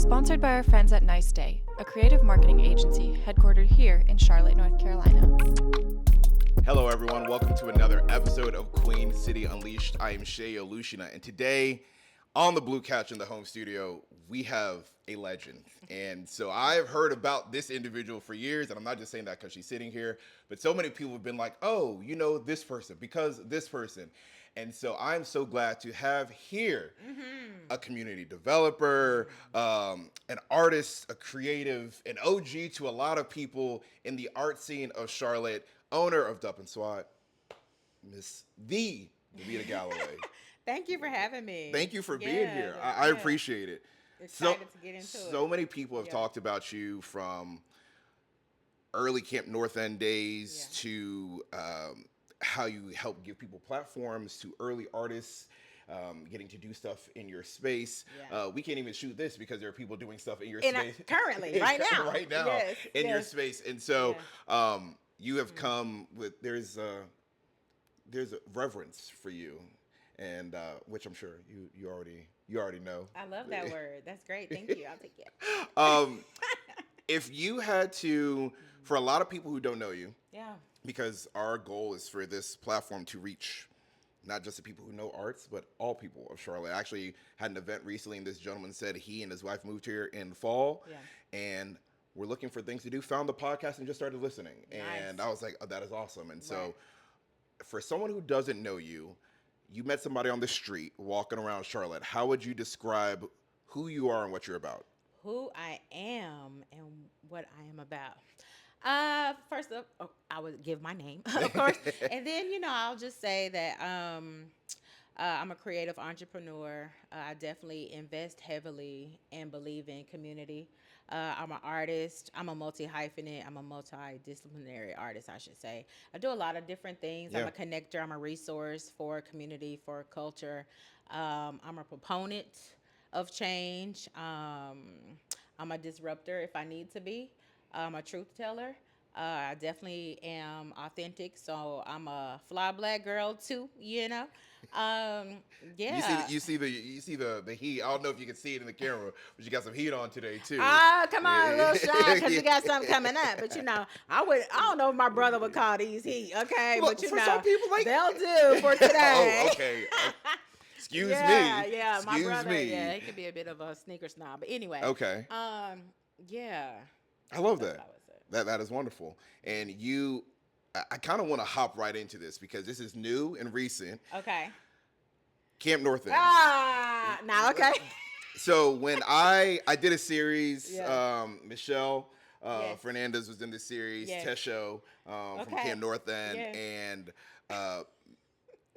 Sponsored by our friends at Nice Day, a creative marketing agency headquartered here in Charlotte, North Carolina. Hello, everyone. Welcome to another episode of Queen City Unleashed. I am Shay Olushina, and today on the Blue Couch in the home studio, we have a legend. And so I've heard about this individual for years, and I'm not just saying that because she's sitting here, but so many people have been like, oh, you know, this person, because this person. And so I'm so glad to have here a community developer, an artist, a creative, an OG to a lot of people in the art scene of Charlotte, owner of Dupp Swat, Miss Davita Galloway. Thank you for having me. Thank you for being here. I appreciate it. Excited to get into it. So many people have talked about you from early Camp North End days to how you help give people platforms, to early artists getting to do stuff in your space. Yeah. We can't even shoot this because there are people doing stuff in your space. Currently, right now. Right now, yes, in your space. And so you have come with, there's a reverence for you, and which I'm sure you already know. I love that word. That's great. Thank you. I'll take it. If you had to, for a lot of people who don't know you, because our goal is for this platform to reach not just the people who know arts, but all people of Charlotte. I actually had an event recently, and this gentleman said he and his wife moved here in fall, and we're looking for things to do, found the podcast, and just started listening. Nice. And I was like, oh, that is awesome. And so for someone who doesn't know you, you met somebody on the street walking around Charlotte. How would you describe who you are and what you're about? Who I am and what I am about. First up, I would give my name, of course. And then, I'll just say that I'm a creative entrepreneur. I definitely invest heavily and believe in community. I'm an artist. I'm a multi-hyphenate. I'm a multidisciplinary artist, I should say. I do a lot of different things. I'm a connector. I'm a resource for community, for culture. I'm a proponent of change. I'm a disruptor if I need to be. I'm a truth teller. I definitely am authentic, so I'm a fly black girl too. You see the heat. I don't know if you can see it in the camera, but you got some heat on today too. Come on, a little shy because we got something coming up. But I don't know if my brother would call these heat. Okay, well, but for some people, they'll do for today. Oh, okay. Excuse me. Yeah, my Excuse brother. me. Yeah, he could be a bit of a sneaker snob. But anyway. Okay. Yeah. I love that. That is wonderful. And I kind of want to hop right into this because this is new and recent. Okay. Camp North End. Now, okay. So when I did a series, Michelle Fernandez was in the series, Tesho from Camp North End, and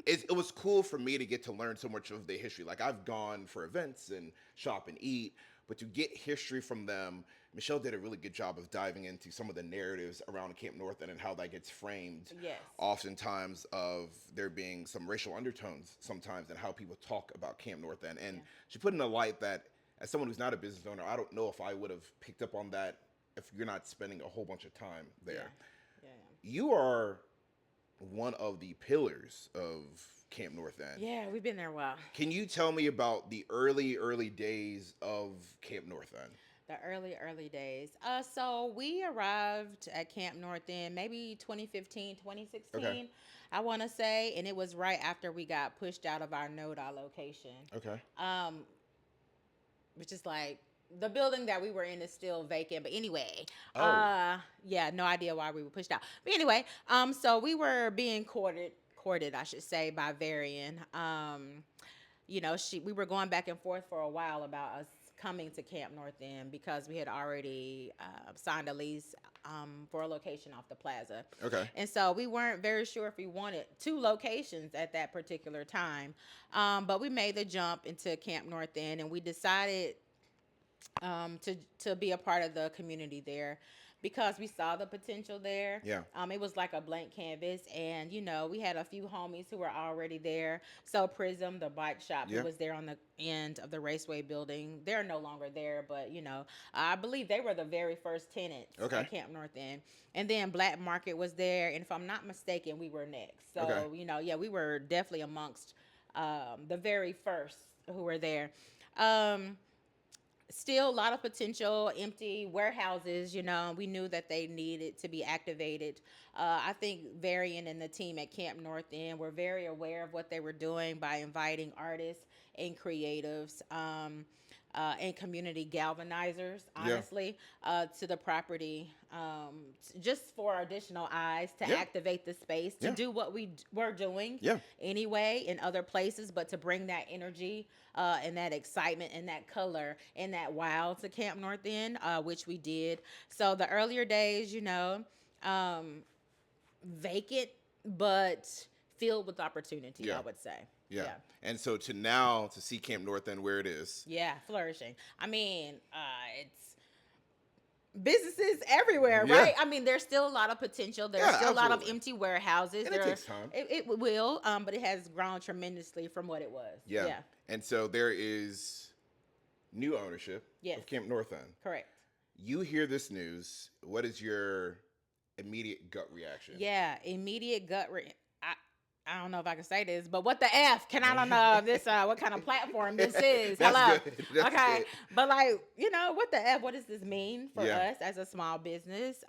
it was cool for me to get to learn so much of the history. Like, I've gone for events and shop and eat, but to get history from them, Michelle did a really good job of diving into some of the narratives around Camp North End and how that gets framed. Yes. Oftentimes of there being some racial undertones sometimes and how people talk about Camp North End. And she put in a light that, as someone who's not a business owner, I don't know if I would have picked up on that if you're not spending a whole bunch of time there. Yeah. You are one of the pillars of Camp North End. Yeah, we've been there a while. Can you tell me about the early days of Camp North End? The early days. So we arrived at Camp North End maybe 2015, 2016, I want to say. And it was right after we got pushed out of our NODA location. Okay. Which is like, the building that we were in is still vacant. But anyway, no idea why we were pushed out. But anyway, so we were being courted, I should say, by Varian. We were going back and forth for a while about us coming to Camp North End because we had already signed a lease for a location off the plaza. Okay. And so we weren't very sure if we wanted two locations at that particular time. But we made the jump into Camp North End, and we decided to be a part of the community there because we saw the potential there. Yeah. It was like a blank canvas, and we had a few homies who were already there. So Prism, the bike shop, who was there on the end of the Raceway building, they're no longer there, but I believe they were the very first tenants at Camp North End. And then Black Market was there, and if I'm not mistaken, we were next. So we were definitely amongst the very first who were there. still a lot of potential empty warehouses. We knew that they needed to be activated. I think Varian and the team at Camp North End were very aware of what they were doing by inviting artists and creatives. And community galvanizers, Yeah. honestly, to the property, just for additional eyes to Yeah. activate the space, to Yeah. do what we were doing Yeah. anyway in other places, but to bring that energy and that excitement and that color and that wow to Camp North End, which we did. So the earlier days, um, vacant but filled with opportunity, Yeah. I would say. Yeah. Yeah. And so to now to see Camp North End where it is. Yeah, flourishing. I mean, it's businesses everywhere, Yeah. right? I mean, there's still a lot of potential. There's Yeah, still a lot of absolutely. empty warehouses. And it takes time. It will, but it has grown tremendously from what it was. Yeah. Yeah. And so there is new ownership Yes. of Camp North End. Correct. You hear this news. What is your immediate gut reaction? Yeah, immediate I don't know if I can say this, but what the F? I don't know if this what kind of platform this is. That's Hello. good. That's Okay. good. But what the F? What does this mean for Yeah. us as a small business?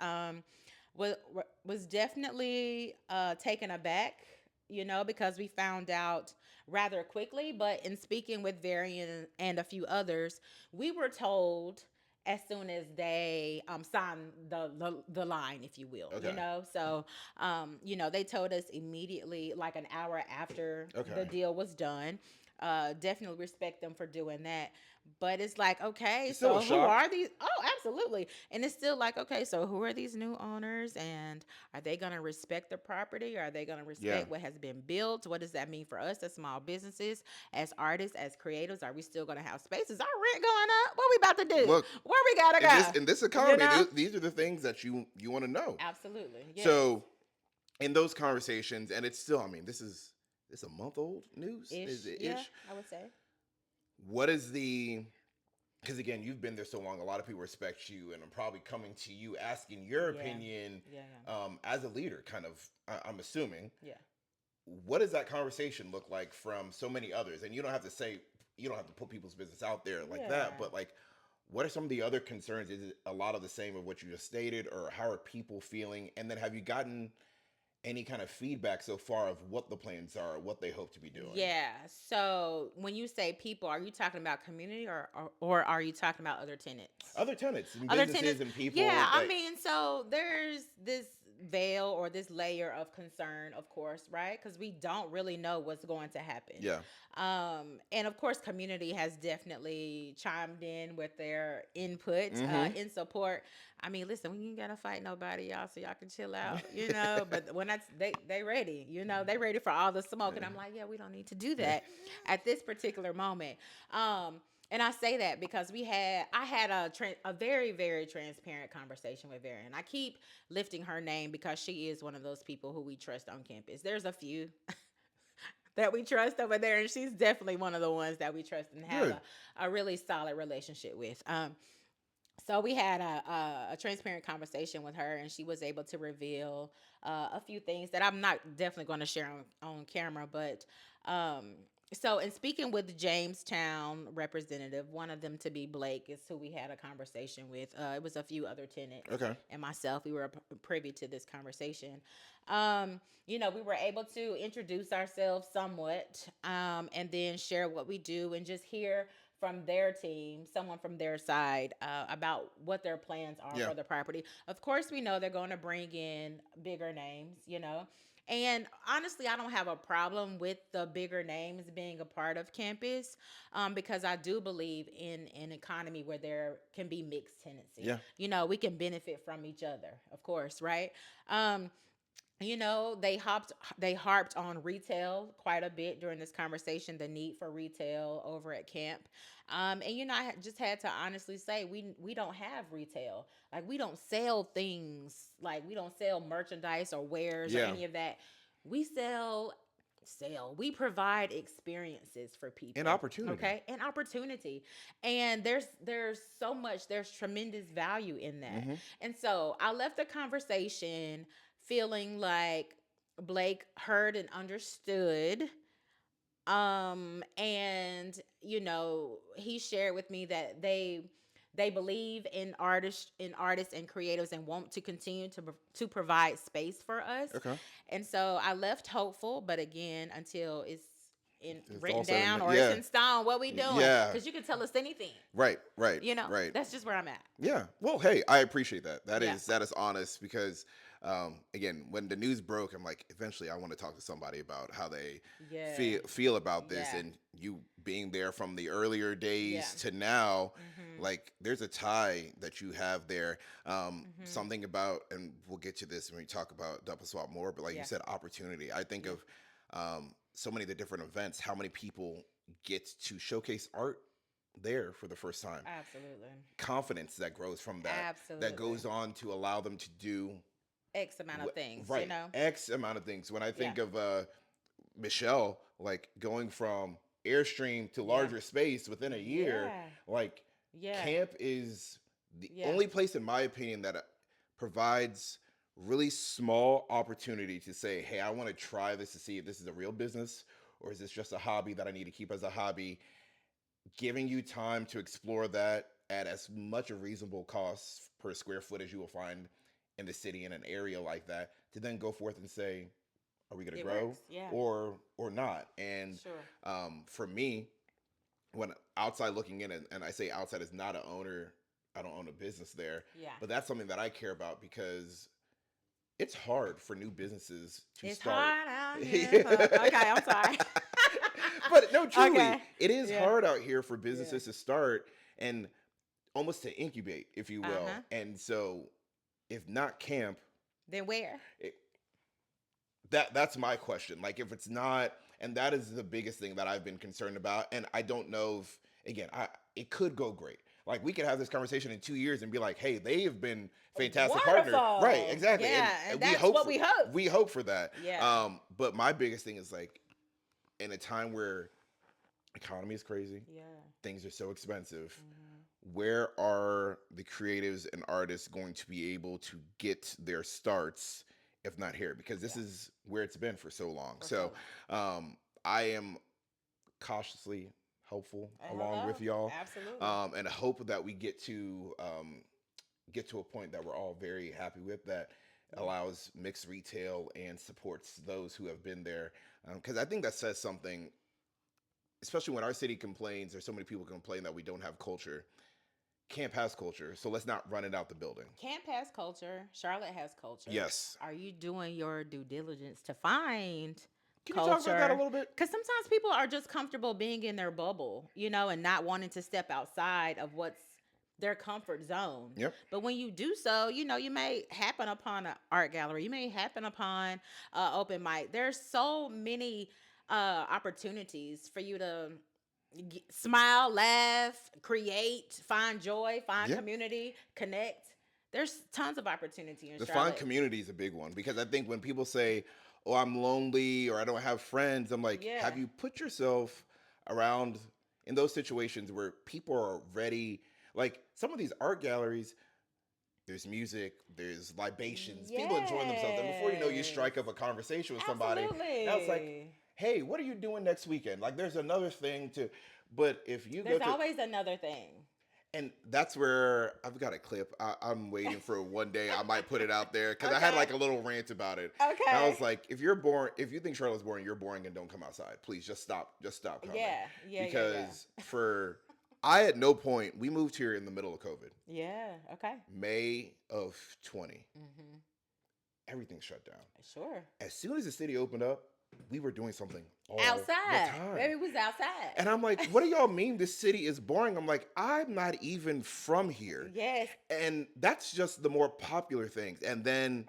Was definitely taken aback, because we found out rather quickly. But in speaking with Varian and a few others, we were told as soon as they signed the line, if you will. Okay. So they told us immediately, like an hour after Okay. the deal was done. Definitely respect them for doing that. But it's like, okay, It's still so a who shock. are these? Oh, absolutely. And it's still like, okay, so who are these new owners? And are they going to respect the property? Are they going to respect Yeah. what has been built? What does that mean for us as small businesses, as artists, as creators? Are we still going to have spaces? Our rent going up? What we about to do? Look, Where we got to go? In this economy, know? these are the things that you want to know. Absolutely. Yes. So in those conversations, and it's still, I mean, this is a month old news. Ish. Is it Yeah, ish? I would say. What is the, because again, you've been there so long, a lot of people respect you and are probably coming to you asking your Yeah. opinion Yeah. as a leader, kind of, I'm assuming. Yeah. What does that conversation look like from so many others? And you don't have to put people's business out there like that, Yeah. but like, what are some of the other concerns? Is it a lot of the same of what you just stated, or how are people feeling? And then have you gotten any kind of feedback so far of what the plans are, what they hope to be doing? Yeah. So when you say people, are you talking about community or are you talking about other tenants? Other tenants and Other businesses tenants, and people. yeah. I like- mean, so there's this veil or this layer of concern, of course, right? Because we don't really know what's going to happen. Yeah. And of course, community has definitely chimed in with their input Mhm. in support. I mean, listen, we ain't gotta fight nobody, y'all, so y'all can chill out, But when they ready, they ready for all the smoke, and I'm like, yeah, we don't need to do that at this particular moment. And I say that because I had a very, very transparent conversation with Varian. I keep lifting her name because she is one of those people who we trust on campus. There's a few that we trust over there, and she's definitely one of the ones that we trust and have Good. a really solid relationship with. So we had a transparent conversation with her, and she was able to reveal a few things that I'm not definitely going to share on camera. But so in speaking with the Jamestown representative, one of them to be Blake is who we had a conversation with. It was a few other tenants Okay. and myself. We were privy to this conversation. We were able to introduce ourselves somewhat, and then share what we do and just hear from their team, someone from their side, about what their plans are Yeah. for the property. Of course, we know they're going to bring in bigger names, And honestly, I don't have a problem with the bigger names being a part of campus, because I do believe in an economy where there can be mixed tenancy. Yeah. We can benefit from each other, of course, right? They harped on retail quite a bit during this conversation, the need for retail over at camp. And I just had to honestly say we don't have retail. Like, we don't sell things, like we don't sell merchandise or wares or Yeah. any of that. We we provide experiences for people And opportunity. Okay, and opportunity. And there's tremendous value in that. Mhm. And so I left the conversation feeling like Blake heard and understood And he shared with me that they believe in artists and creatives and want to continue to provide space for us. Okay. And so I left hopeful, but again, until it's It's all written said down and or it's yeah. in stone, what we doing? Yeah. Because you can tell us anything. Right, right, right. That's just where I'm at. Yeah. Well, hey, I appreciate that. That Yeah. is that is honest because again, when the news broke, I'm like, eventually I want to talk to somebody about how they Yeah. feel about this Yeah. and you being there from the earlier days Yeah. to now, Mhm. like there's a tie that you have there. Mhm. Something about, and we'll get to this when we talk about Dupp Swat more, but like you Yeah. said, opportunity. I think Yeah. of so many of the different events, how many people get to showcase art there for the first time, Absolutely. confidence that grows from that Absolutely. goes on to allow them to do X amount of things, right x amount of things. When I Yeah. think of Michelle, like going from airstream to Yeah. larger space within a year, Yeah. like Yeah. camp is the Yeah. only place in my opinion that provides really small opportunity to say, hey, I want to try this to see if this is a real business or is this just a hobby that I need to keep as a hobby, giving you time to explore that at as much a reasonable cost per square foot as you will find in the city in an area like that, to then go forth and say, are we going to It grow works. Yeah. or not? And Sure. for me, when outside looking in, and I say outside as not an owner, I don't own a business there, Yeah. but that's something that I care about because it's hard for new businesses to It's start. hard out here. Okay, I'm sorry. But no, truly, Okay. it is Yeah. hard out here for Yeah. businesses to start and almost to incubate, if you will. Uh-huh. And so, if not camp, Then where? it, that's my question. Like, if it's not, and that is the biggest thing that I've been concerned about. And I don't know if, again, it could go great. Like, we could have this conversation in 2 years and be like, hey, they have been fantastic partners. Wonderful. Right, exactly. Yeah, and that's hope what for, we hope. we hope for that. Yeah. But my biggest thing is like, in a time where economy is crazy, Yeah. things are so expensive, Mhm. where are the creatives and artists going to be able to get their starts if not here? Because this Yeah. is where it's been for so long. For So so I am cautiously hopeful along Hello. with y'all, Absolutely. and hope that we get to a point that we're all very happy with, that Yeah. allows mixed retail and supports those who have been there, because I think that says something, especially when our city complains, or so many people complain that we don't have culture. Camp has culture, so let's not run it out the building. Camp has culture. Charlotte has culture. Yes. Are you doing your due diligence to find Can you talk about that a culture? little bit? Because sometimes people are just comfortable being in their bubble, and not wanting to step outside of what's their comfort zone. Yep. But when you do so, you may happen upon an art gallery. You may happen upon open mic. There's so many opportunities for you to smile, laugh, create, find joy, find Yeah. community, connect. There's tons of opportunity in The fun Charlotte. community is a big one, because I think when people say, "Oh, I'm lonely," or "I don't have friends," I'm like, Yeah. have you put yourself around in those situations where people are ready? Like some of these art galleries, there's music, there's libations, people enjoying themselves, and before you know, you strike up a conversation with somebody. Absolutely. Now it's like, hey, what are you doing next weekend? Like, there's another thing to, but if you go There's to, always another thing. and that's where I've got a clip. I'm waiting for one day I might put it out there, because I had Okay. like a little rant about it. And I Okay. was like, if you're boring, if you think Charlotte's boring, you're boring, and don't come outside. Please just stop coming. Yeah. Because I at no point, we moved here in the middle of COVID, Yeah. Okay. May of 20. Mm-hmm. Everything shut down. Sure. As soon as the city opened up, we were doing something all the Outside. time. Baby was outside. And I'm like, what do y'all mean this city is boring? I'm like, I'm not even from here. Yes. And that's just the more popular things. And then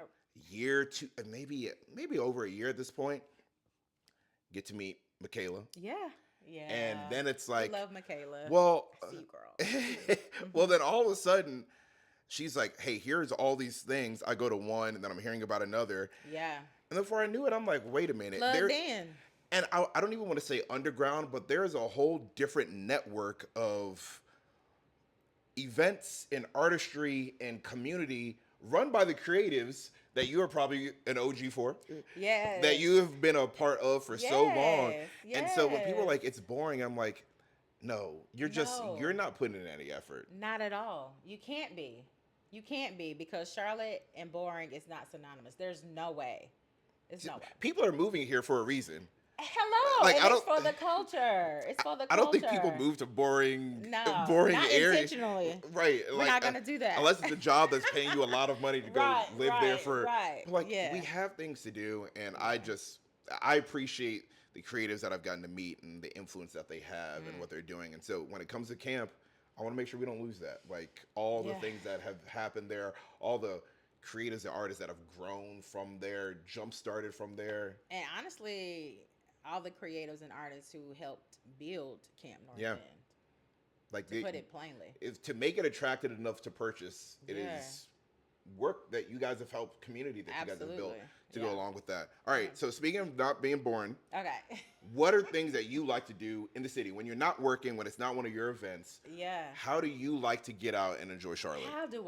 year two, maybe over a year at this point, get to meet Michaela. Yeah. Yeah. And then it's We like, love Michaela. well, See you, girl. well, then all of a sudden, she's like, hey, here's all these things. I go to one, and then I'm hearing about another. Yeah. And before I knew it, I'm like, wait a minute. Plugged in. And I don't even want to say underground, but there's a whole different network of events and artistry and community run by the creatives that you are probably an OG for, Yes. that you have been a part of for so long. Yes, And so when people are yes. like, it's boring, I'm like, no, No. you're not putting in any effort. Not at all. You can't be. You can't be because Charlotte and boring is not synonymous. There's no way. It's no way. People are moving here for a reason. Hello. Like, And I it's don't- for the culture. It's for the I culture. don't think people move to boring, No, boring not areas. intentionally. Right. We're not gonna do that. Unless it's a job that's paying you a lot of money to go Right, live there right, for. right. Like, Yeah. we have things to do, and I appreciate the creatives that I've gotten to meet and the influence that they have and what they're doing. And so when it comes to camp, I want to make sure we don't lose that. Like, all the Yeah. things that have happened there, all the creatives and artists that have grown from there, jump started from there. And honestly, all the creatives and artists who helped build Camp North Yeah. End, Like, to put it plainly. to make it attractive enough to purchase, it is Yeah. work that you guys have helped, community that you guys have built Absolutely. to Yeah. go along with that. All right, Yeah. so speaking of not being boring, Okay. what are things that you like to do in the city when you're not working, when it's not one of your events? Yeah. How do you like to get out and enjoy Charlotte? How do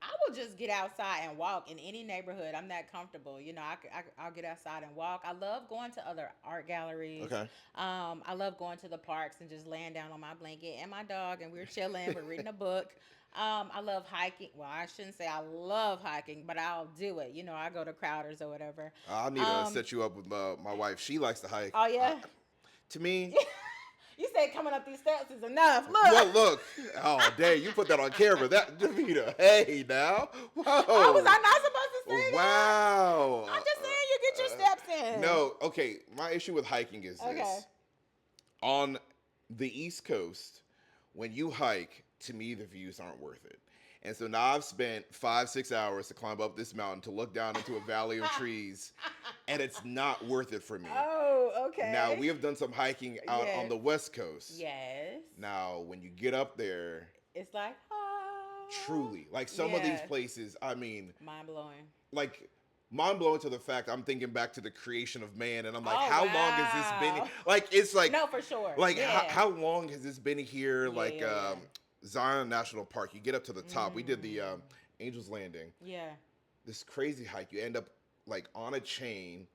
I will just get outside and walk in any neighborhood. I'm that comfortable. You know, I'll get outside and walk. I love going to other art galleries. Okay. I love going to the parks and just laying down on my blanket and my dog, and we're chilling. We're reading a book. I love hiking. Well, I shouldn't say I love hiking, but I'll do it. You know, I go to Crowders or whatever. I need to set you up with my wife. She likes to hike. Oh, yeah? To me, You said coming up these steps is enough. Look. well, look. Oh, dang, you put that on camera. That, Davita, hey, now. Whoa. Oh, was I not supposed to say that? Wow. I'm just saying you get your steps in. No, okay. My issue with hiking is Okay. this. On the East Coast, when you hike, to me, the views aren't worth it. And so now I've spent 5-6 hours to climb up this mountain to look down into a valley of trees, and it's not worth it for me. Oh, okay. Now, we have done some hiking out Yes. on the West Coast. Yes. Now, when you get up there, It's like, oh. truly, like some of these Yeah. places, I mean, Mind blowing. like mind blowing to the fact I'm thinking back to the creation of man, and I'm like, Oh, how long has this been? wow. Like, it's like, No, for sure. like Yeah. how long has this been here? Like, yeah. Zion National Park, you get up to the top. We did the Angel's Landing. Yeah. This crazy hike. You end up like on a chain,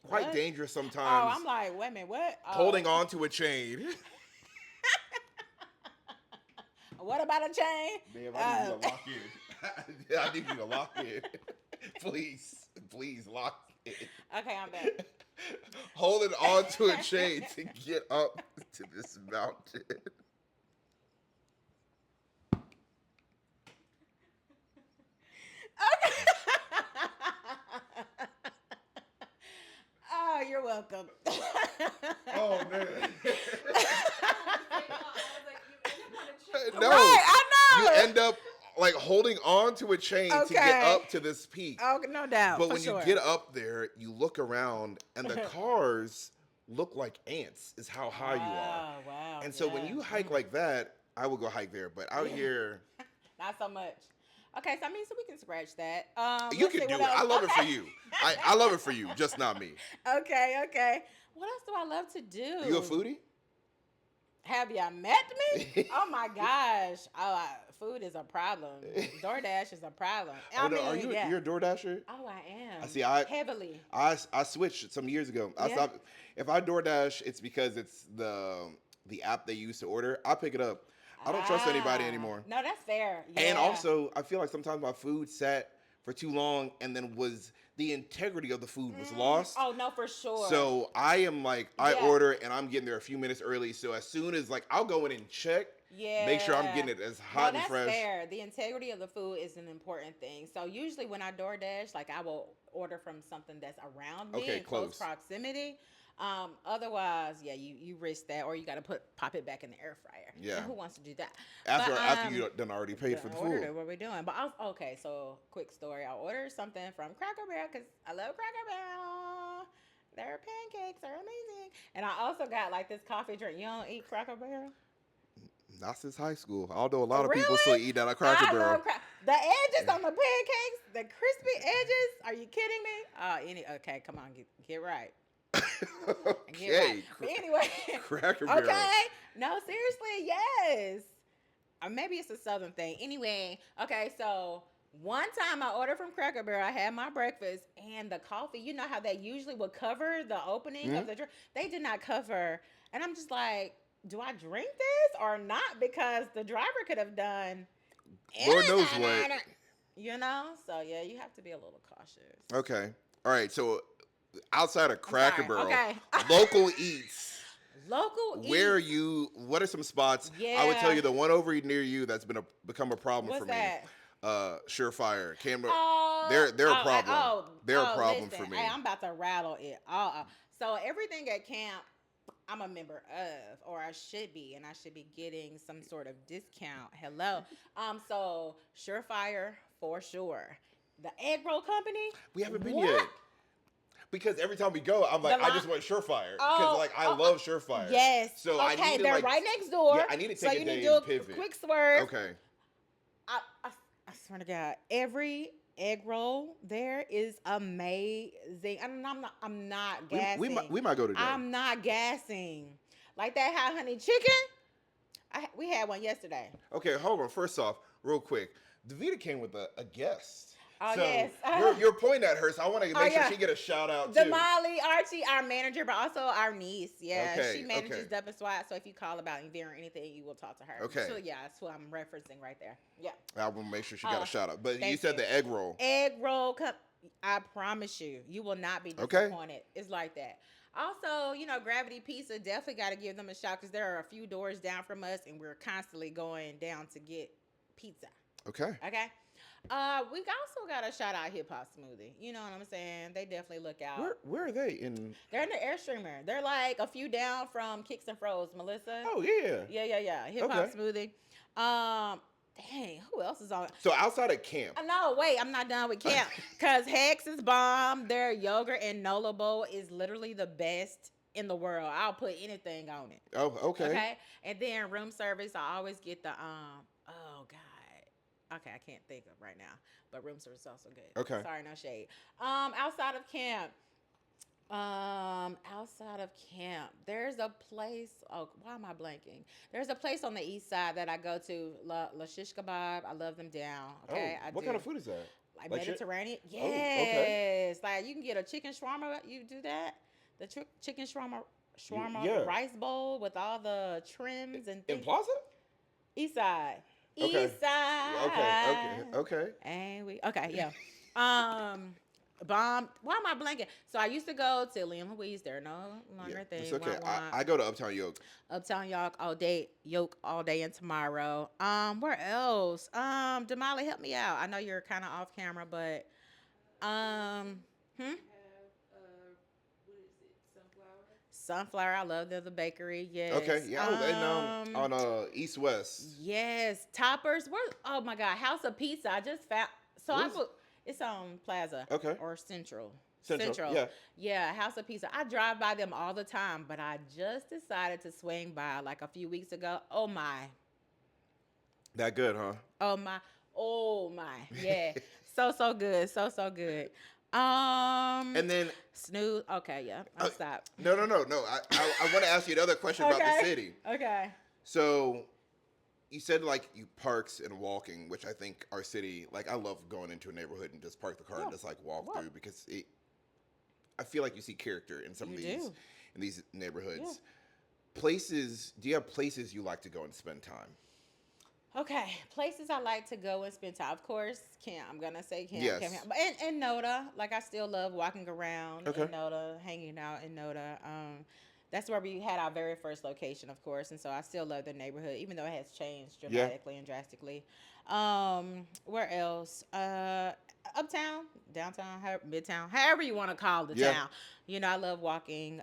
quite What? dangerous Oh, sometimes. I'm like, wait a minute, what? Oh. Holding on to a chain. What about a chain? Man, I need you to lock in. I need you to lock in. Please lock in. Okay, I'm back. Holding on to a chain to get up to this mountain. Oh, you're welcome. Oh man. No. Right, I know. You end up like holding on to a chain to get Okay. up to this peak. Oh, no doubt. But for when sure. you get up there, you look around and the cars look like ants, is how high you are. Oh, wow. And so when yeah. you hike like that, I would go hike there. But out here, Not so much. Okay, so I mean, so we can scratch that. you let's can see do what it. else- I love it for okay. you. I love it for you, just not me. Okay. What else do I love to do? You a foodie? Have y'all met me? Oh my gosh. Food is a problem. DoorDash is a problem. I Oh, no, mean, are you yeah. you're a DoorDasher? Oh, I am. I see, I- heavily. I switched some years ago. I Yeah. stopped. If I DoorDash, it's because it's the app they use to order. I pick it up. I don't trust anybody Ah. anymore. No, that's fair. And Yeah. also, I feel like sometimes my food sat for too long, and then the integrity of the food was lost. Oh no, for sure. So I am like, I Yeah. order and I'm getting there a few minutes early. So as soon as like I'll go in and check, yeah, make sure I'm getting it as hot no, and fresh. That's fair. The integrity of the food is an important thing. So usually when I DoorDash, like I will order from something that's around me Okay, in close close. proximity. Otherwise, yeah, you risk that, or you got to pop it back in the air fryer. Yeah. And who wants to do that? After you done already paid for the ordered it, food. what we doing? But okay, so quick story. I ordered something from Cracker Barrel because I love Cracker Barrel. Their pancakes are amazing. And I also got like this coffee drink. You don't eat Cracker Barrel? Not since high school. Although a lot of people Really? still eat that at Cracker I Barrel. love the edges on the pancakes, the crispy edges. Are you kidding me? Okay, come on, get right. Get Okay. right. But anyway, Cracker Barrel. okay. No, seriously, yes. Or maybe it's a southern thing. Anyway, okay, so One time I ordered from Cracker Barrel, I had my breakfast, and the coffee, you know how they usually would cover the opening of the drink? They did not cover. And I'm just like, do I drink this or not? Because the driver could have done Lord knows anything what. in it. You know? So, yeah, you have to be a little cautious. Okay. All right. So outside of I'm Cracker sorry. Barrel, Okay. local eats. Local Where are eats. you? What are some spots? I would tell Yeah. you the one over near you that's become a problem What's for me. that? Surefire. Canberra. Oh, They're a problem. They're a problem listen. for me. Hey, I'm about to rattle it. So everything at camp, I'm a member of, or I should be, and I should be getting some sort of discount. Hello. So Surefire for sure. The egg roll company. We haven't been What? yet. Because every time we go, I'm like, The I line- just want Surefire. Because Oh, like I love Surefire. Yes. So I Okay, need to they're like, right next door. Yeah, I need to so take you a need day to do and a pivot. quick swerve. Okay. I, I, I swear to God, every egg roll there is amazing. And I'm not gassing. We might go today. I'm not gassing. Like that hot honey chicken. We had one yesterday. Okay, hold on. First off, real quick, Davita came with a guest. Oh, So yes. you're pointing at her, so I want to make sure yeah. she get a shout out too. Damali Archie, our manager, but also our niece. Yeah, Okay, she manages okay. Dupp Swat. So if you call about event or anything, you will talk to her. Okay. So yeah, that's who I'm referencing right there. Yeah. I will make sure she got a shout out. But you thank said you. the egg roll. Egg roll cup. I promise you will not be disappointed. It's like that. Also, Gravity Pizza, definitely got to give them a shout because there are a few doors down from us, and we're constantly going down to get pizza. Okay. Okay. We also got to shout out Hip Hop Smoothie. You know what I'm saying? They definitely look out. Where are they in? They're in the Airstreamer. They're like a few down from Kicks and Froze. Melissa. Oh yeah. Yeah. Hip Hop Smoothie. Dang, who else is on? So outside of camp. No, wait, I'm not done with camp. Because Hex is bomb. Their yogurt and Nola Bowl is literally the best in the world. I'll put anything on it. Oh, okay. Okay. And then room service, I always get the oh God. Okay, I can't think of right now. But room service is also good. Okay. Sorry, no shade. Outside of camp, there's a place. Oh, why am I blanking? There's a place on the east side that I go to, La Shish Kebab. I love them down. Okay, Oh, what kind of food is that? Like Like Mediterranean. Oh, Yes, okay. like you can get a chicken shawarma. You do that? The chicken shawarma Yeah. rice bowl with all the trims and In things. Plaza? East side. Okay. East side. Okay. And yeah. Bomb. Why am I blanking? So I used to go to Liam Louise. They're no longer Yeah, thing. it's okay. Wah, wah. I go to Uptown Yoke. Uptown Yoke all day and tomorrow. Where else? Damali, help me out. I know you're kind of off camera, but Sunflower. I love the bakery. Yes. Okay. Yeah. And on East West. Yes. Toppers. Oh my God. House of Pizza. I just found. So it's on Plaza. Okay. Or Central. Yeah. Yeah, House of Pizza. I drive by them all the time, but I just decided to swing by like a few weeks ago. Oh my. That good, huh? Oh my. Yeah. so good. So good. And then Snooze. Okay, yeah. I'll stop. No. I want to ask you another question about the city. Okay. So you said like you parks and walking, which I think our city, like I love going into a neighborhood and just park the car and just like walk through because I feel like you see character in some of these neighborhoods. Yeah. Places, do you have places you like to go and spend time? Okay, places I like to go and spend time. Of course, camp. I'm gonna say camp. Yes. Camp. But and Noda, like I still love walking around Okay. in Noda, hanging out in Noda. That's where we had our very first location, of course, and so I still love the neighborhood, even though it has changed dramatically and drastically. Where else? Uptown, downtown, midtown, however you want to call the town. You know, I love walking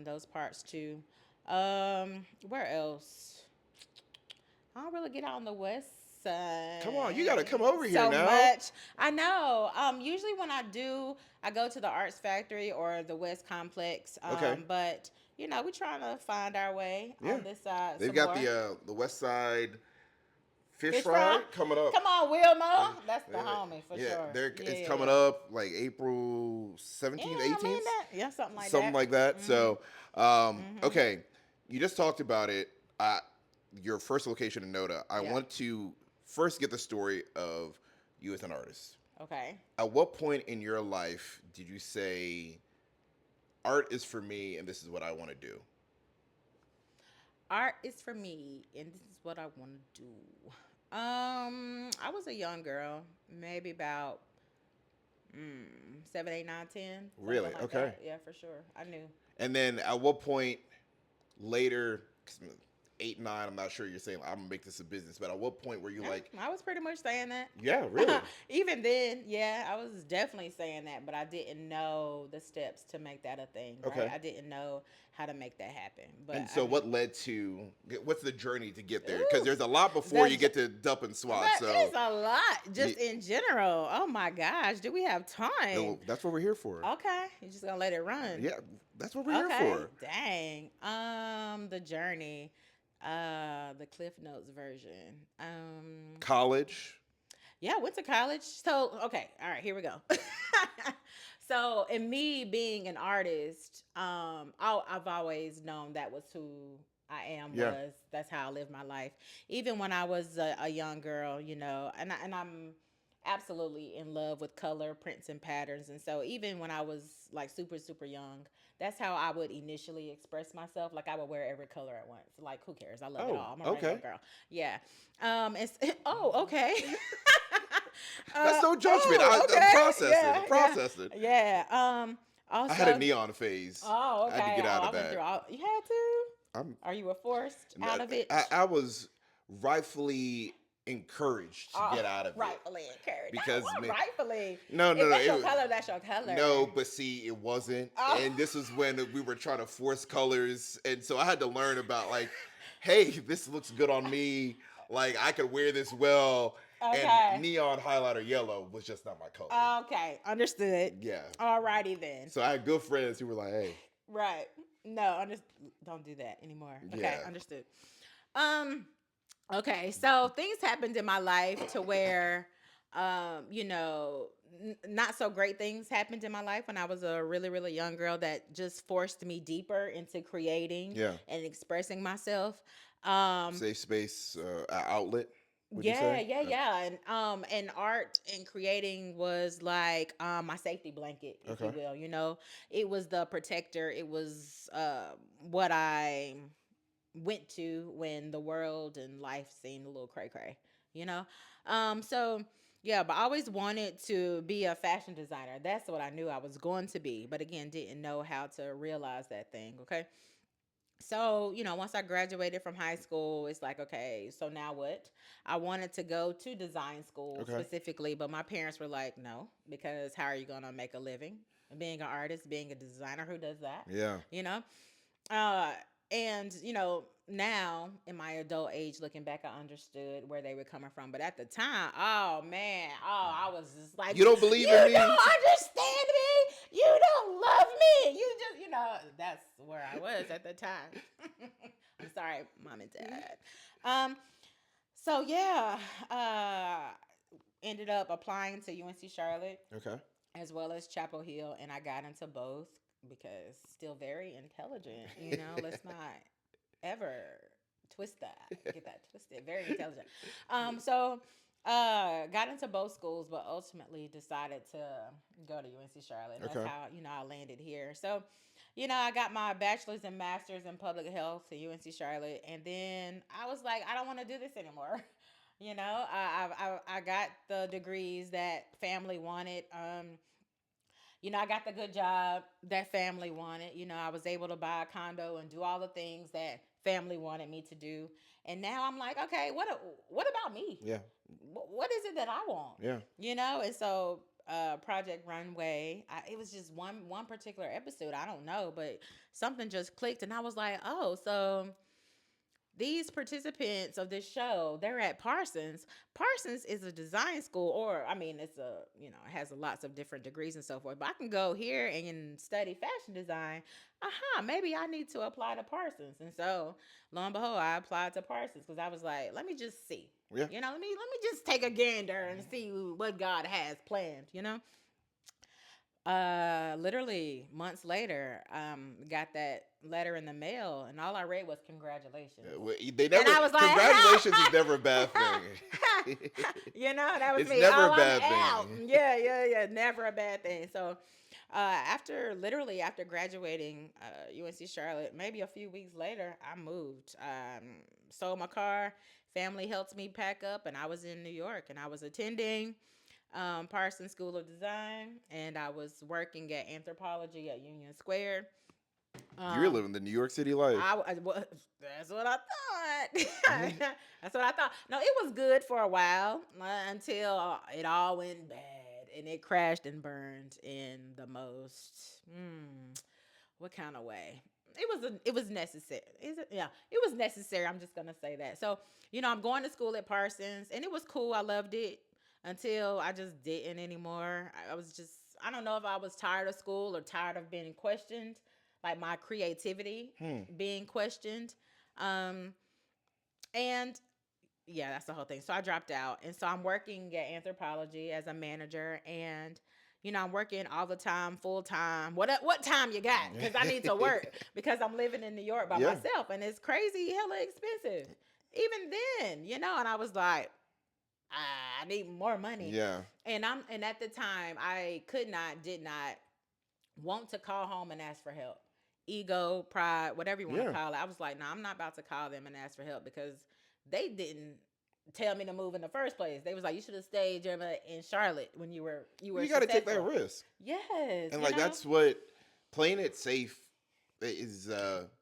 those parts too. Where else? I don't really get out on the west side. Come on, you got to come over here so now. much. I know. Usually when I do, I go to the Arts Factory or the West Complex. Okay. But we're trying to find our way on this side. They've got the West Side Fish fry Fry coming up. Come on, Wilma. That's the homie for sure. It's coming up like April 17th, 18th. Something like that. Something like that. Mm-hmm. So, okay, you just talked about it. Your first location in Noda. I want to first get the story of you as an artist. Okay. At what point in your life did you say, art is for me and this is what I want to do? Art is for me, and this is what I want to do. I was a young girl, maybe about 7, 8, 9, 10, something Really? like Okay. that. Yeah, for sure. I knew. And then at what point later, 'cause 8, 9, I'm not sure you're saying, I'm going to make this a business, but at what point were you Yeah, like, I was pretty much saying that. yeah, really? Even then, yeah, I was definitely saying that, but I didn't know the steps to make that a thing, right? Okay. I didn't know how to make that happen, but And I so knew. what led to, what's the journey to get there? Because Ooh, there's a lot before the you get to Dupp and Swat. That So is a lot, me, just in general. Oh my gosh, do we have time? that's what we're here for. Okay, you're just gonna let it run. Yeah, that's what we're here Okay, for. dang. The journey, the Cliff Notes version. College. Yeah, I went to college. So, okay, all right, here we go. So, in me being an artist, I've always known that was who I am. Yeah. Was That's how I lived my life, even when I was a young girl, and I'm absolutely in love with color, prints, and patterns. And so, even when I was like super super young, that's how I would initially express myself. Like I would wear every color at once. Like who cares? I love it Oh, all. I'm a rainbow okay. girl. Yeah. It's oh okay. That's no judgment. I Okay. process Yeah, it. Process it. yeah. I had a Also. neon phase. Oh, I had to okay. get Oh, out I of went through that. all. You had to. I'm. Are you were forced out of it? I was rightfully encouraged to Oh, get out of it rightfully encouraged. because Not rightfully. no, no, If no. that's your color, that's your color. No, but see, it wasn't. Oh. And this was when we were trying to force colors. And so I had to learn about, like, hey, this looks good on me. Like, I could wear this well. Okay. And neon highlighter yellow was just not my color. Okay, understood. Yeah. Alrighty then. So I had good friends who were like, hey, Right. No, don't do that anymore. Okay, Yeah. understood. Um, okay, so things happened in my life to where, not so great things happened in my life when I was a really, really young girl that just forced me deeper into creating Yeah. and expressing myself. Um, safe space, outlet, would you yeah, say? yeah. And art and creating was like my safety blanket, if you Okay. will. It was the protector. It was what I went to when the world and life seemed a little cray cray. You know, so yeah, but I always wanted to be a fashion designer. That's what I knew I was going to be, but again, didn't know how to realize that thing. Okay. So, once I graduated from high school, it's like, okay, so now what? I wanted to go to design school Okay. specifically, but my parents were like, no, because how are you going to make a living? Being an artist, being a designer, who does that? Yeah. You know? Uh, and, now in my adult age, looking back, I understood where they were coming from. But at the time, oh man, I was just like, You don't believe you in me? don't understand me. You don't love me. You just, that's where I was at the time. I'm sorry, mom and dad. So yeah, ended up applying to UNC Charlotte Okay. as well as Chapel Hill, and I got into both because still very intelligent. Let's not ever twist that, get that twisted. Very intelligent. So got into both schools, but ultimately decided to go to UNC Charlotte. And Okay. that's how I landed here. So I got my bachelor's and master's in public health at UNC Charlotte, and then I was like, I don't want to do this anymore. I got the degrees that family wanted. I got the good job that family wanted. I was able to buy a condo and do all the things that family wanted me to do. And now I'm like, okay, what about me? Yeah. What is it that I want? Yeah. And so Project Runway, it was just one particular episode. I don't know, but something just clicked, and I was like, oh, so these participants of this show, they're at Parsons. Parsons is a design school, or I mean, it's it has lots of different degrees and so forth. But I can go here and study fashion design. Maybe I need to apply to Parsons. And so, lo and behold, I applied to Parsons because I was like, let me just see. Yeah. Let me just take a gander and see what God has planned. Literally months later, got that letter in the mail, and all I read was congratulations. They And never. I was like, Congratulations is never a bad thing. that was It's me. never a Oh, I'm bad out. thing. Yeah, yeah, yeah. Never a bad thing. So, after graduating UNC Charlotte, maybe a few weeks later, I moved. Sold my car. Family helped me pack up, and I was in New York, and I was attending Parsons School of Design, and I was working at anthropology at Union Square. You're Um, living the New York City life. well, that's what I thought. That's what I thought. No, it was good for a while until it all went bad and it crashed and burned in the most. What kind of way? It was necessary. Is it? Yeah, it was necessary. I'm just gonna say that. So I'm going to school at Parsons, and it was cool. I loved it until I just didn't anymore. I was just I don't know if I was tired of school or tired of being questioned, like my creativity being questioned. Um, and yeah, that's the whole thing. So I dropped out, and so I'm working at anthropology as a manager, and I'm working all the time, full time. What time you got? Because I need to work because I'm living in New York by Yeah. myself, and it's crazy, hella expensive. Even then, and I was like, I need more money, Yeah. and at the time I did not want to call home and ask for help. Ego, pride, whatever you want to Yeah. call it. I was like, no, I'm not about to call them and ask for help because they didn't tell me to move in the first place. They was like, you should have stayed in Charlotte when you were You got to take that successful. risk, Yes, and like that's what playing it safe is.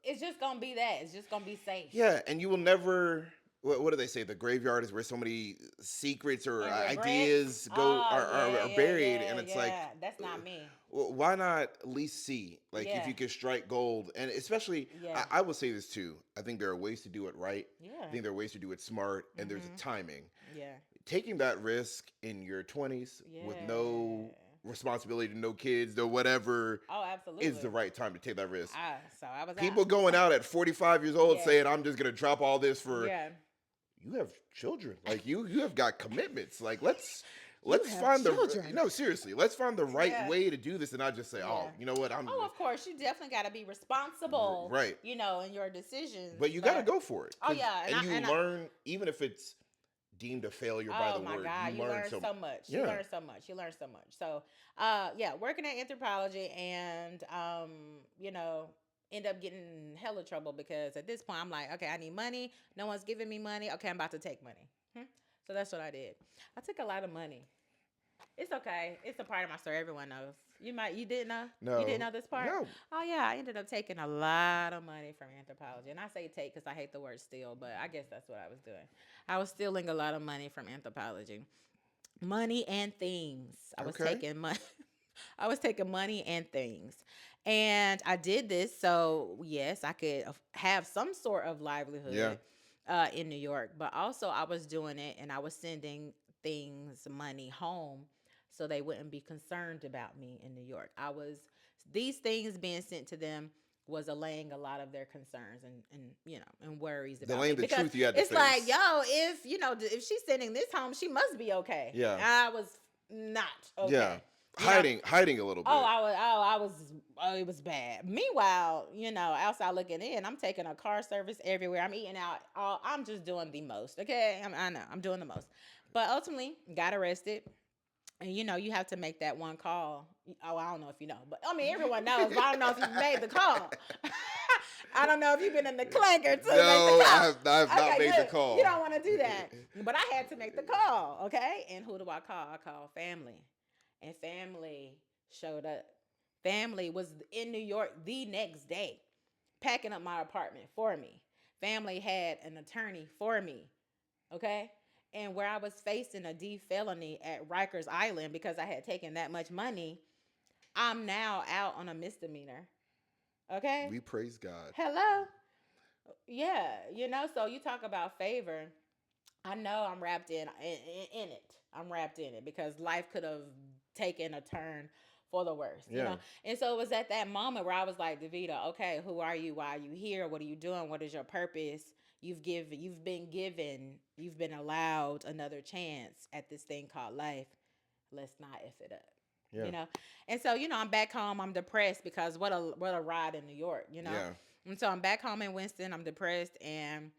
It's just gonna be that. It's just gonna be safe. Yeah, and you will never. What do they say? The graveyard is where so many secrets or And regrets. ideas Oh yeah, are yeah, buried, and yeah, it's like, yeah. That's not me. why not at least see? Like, if Yeah, you could strike gold, and especially, yeah, I will say this too. I think there are ways to do it right. I yeah. think there are ways to do it smart, and there's a Mhm. timing. Yeah, Taking that risk in your 20s with no yeah. responsibility, no kids, no whatever, Oh, is the absolutely. right time to take that risk. So I was People out. going out at 45 years old Yeah, saying, I'm just going to drop all this for, yeah. you have children. Like, you have got commitments. Like, let's You let's have find children. no, seriously, let's find the right Yeah, way to do this and not just say, oh, yeah. you know what, I'm Oh, of course, you definitely got to be responsible, right. in your decisions. But you got to go for it. Oh yeah, And you learn, even if it's deemed a failure by oh the my word, God, you you learn learn so so much. You yeah. learn so much. You learn so much. So, yeah, working at anthropology and end up getting in hella trouble because at this point I'm like, okay, I need money. No one's giving me money. Okay, I'm about to take money. So that's what I did. I took a lot of money. It's okay. It's a part of my story. Everyone knows. You didn't know? You didn't No. know this part? No. Oh yeah, I ended up taking a lot of money from anthropology. And I say take because I hate the word steal, but I guess that's what I was doing. I was stealing a lot of money from anthropology. Money and things. I was Okay. taking money. I was taking money and things. And I did this so yes, I could have some sort of Yeah. livelihood in New York, but also I was doing it and I was sending things, money home so they wouldn't be concerned about me in New York. These things being sent to them was allaying a lot of their concerns and worries The about me lane, the because truth you had to it's face. like, yo, if she's sending this home, she must be okay. Yeah. I was not okay. Yeah. Hiding a little bit. It was bad. Meanwhile, outside looking in, I'm taking a car service everywhere. I'm eating out. I'm just doing the most. Okay, I know I'm doing the most, but ultimately got arrested. And you have to make that one call. Oh, I don't know if you know, but I mean everyone knows. But I don't know if you've made the call. I don't know if you've been in the clanker to make the No, call. I have not Okay, made the good. call. You don't want to do that, but I had to make the call. Okay, and who do I call? I call family, and family showed up. Family was in New York the next day, packing up my apartment for me. Family had an attorney for me. Okay. And where I was facing a D felony at Rikers Island because I had taken that much money, I'm now out on a misdemeanor. Okay. We praise God. Hello. Yeah. So you talk about favor. I know I'm wrapped in it. I'm wrapped in it because life could have taken a turn for the worst, Yeah. And so it was at that moment where I was like, Davita, okay, who are you? Why are you here? What are you doing? What is your purpose? You've been allowed another chance at this thing called life. Let's not F it up. Yeah. you know. And so, I'm back home. I'm depressed because what a ride in New York, you know. Yeah. And so I'm back home in Winston. I'm depressed, and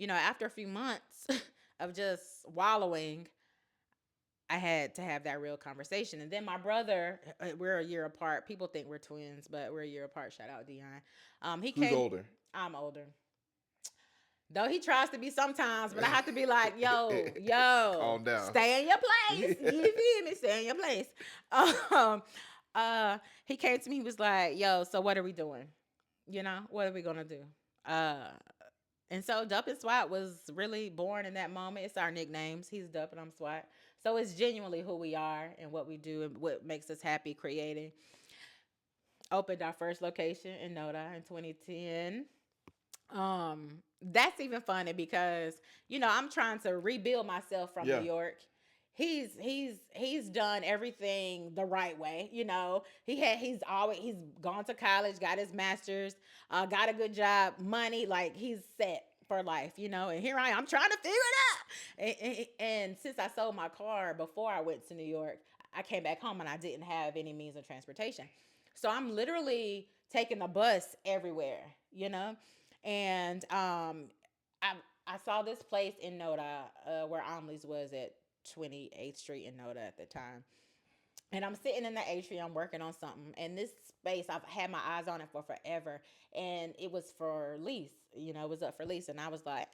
after a few months of just wallowing, I had to have that real conversation. And then my brother, we're a year apart. People think we're twins, but we're a year apart. Shout out Dion. He Who's came. older? I'm older. Though he tries to be sometimes, but I have to be like, yo, Calm down. stay in your place. You feel me? Stay in your place. Um, he came to me. He was like, yo, so what are we doing? What are we gonna do? Uh, and so Dupp and Swat was really born in that moment. It's our nicknames. He's Dupp and I'm Swat. So it's genuinely who we are and what we do and what makes us happy creating. Opened our first location in Noda in 2010. That's even funny because I'm trying to rebuild myself from Yeah. New York. He's done everything the right way. He's gone to college, got his master's, got a good job, money, like he's set for life. And here I am, I'm trying to figure it out. And since I sold my car before I went to New York, I came back home and I didn't have any means of transportation. So I'm literally taking the bus everywhere. And I saw this place in Noda where Omley's was at 28th Street in Noda at the time. And I'm sitting in the atrium working on something. And this space, I've had my eyes on it for forever. And it was for lease. It was up for lease. And I was like,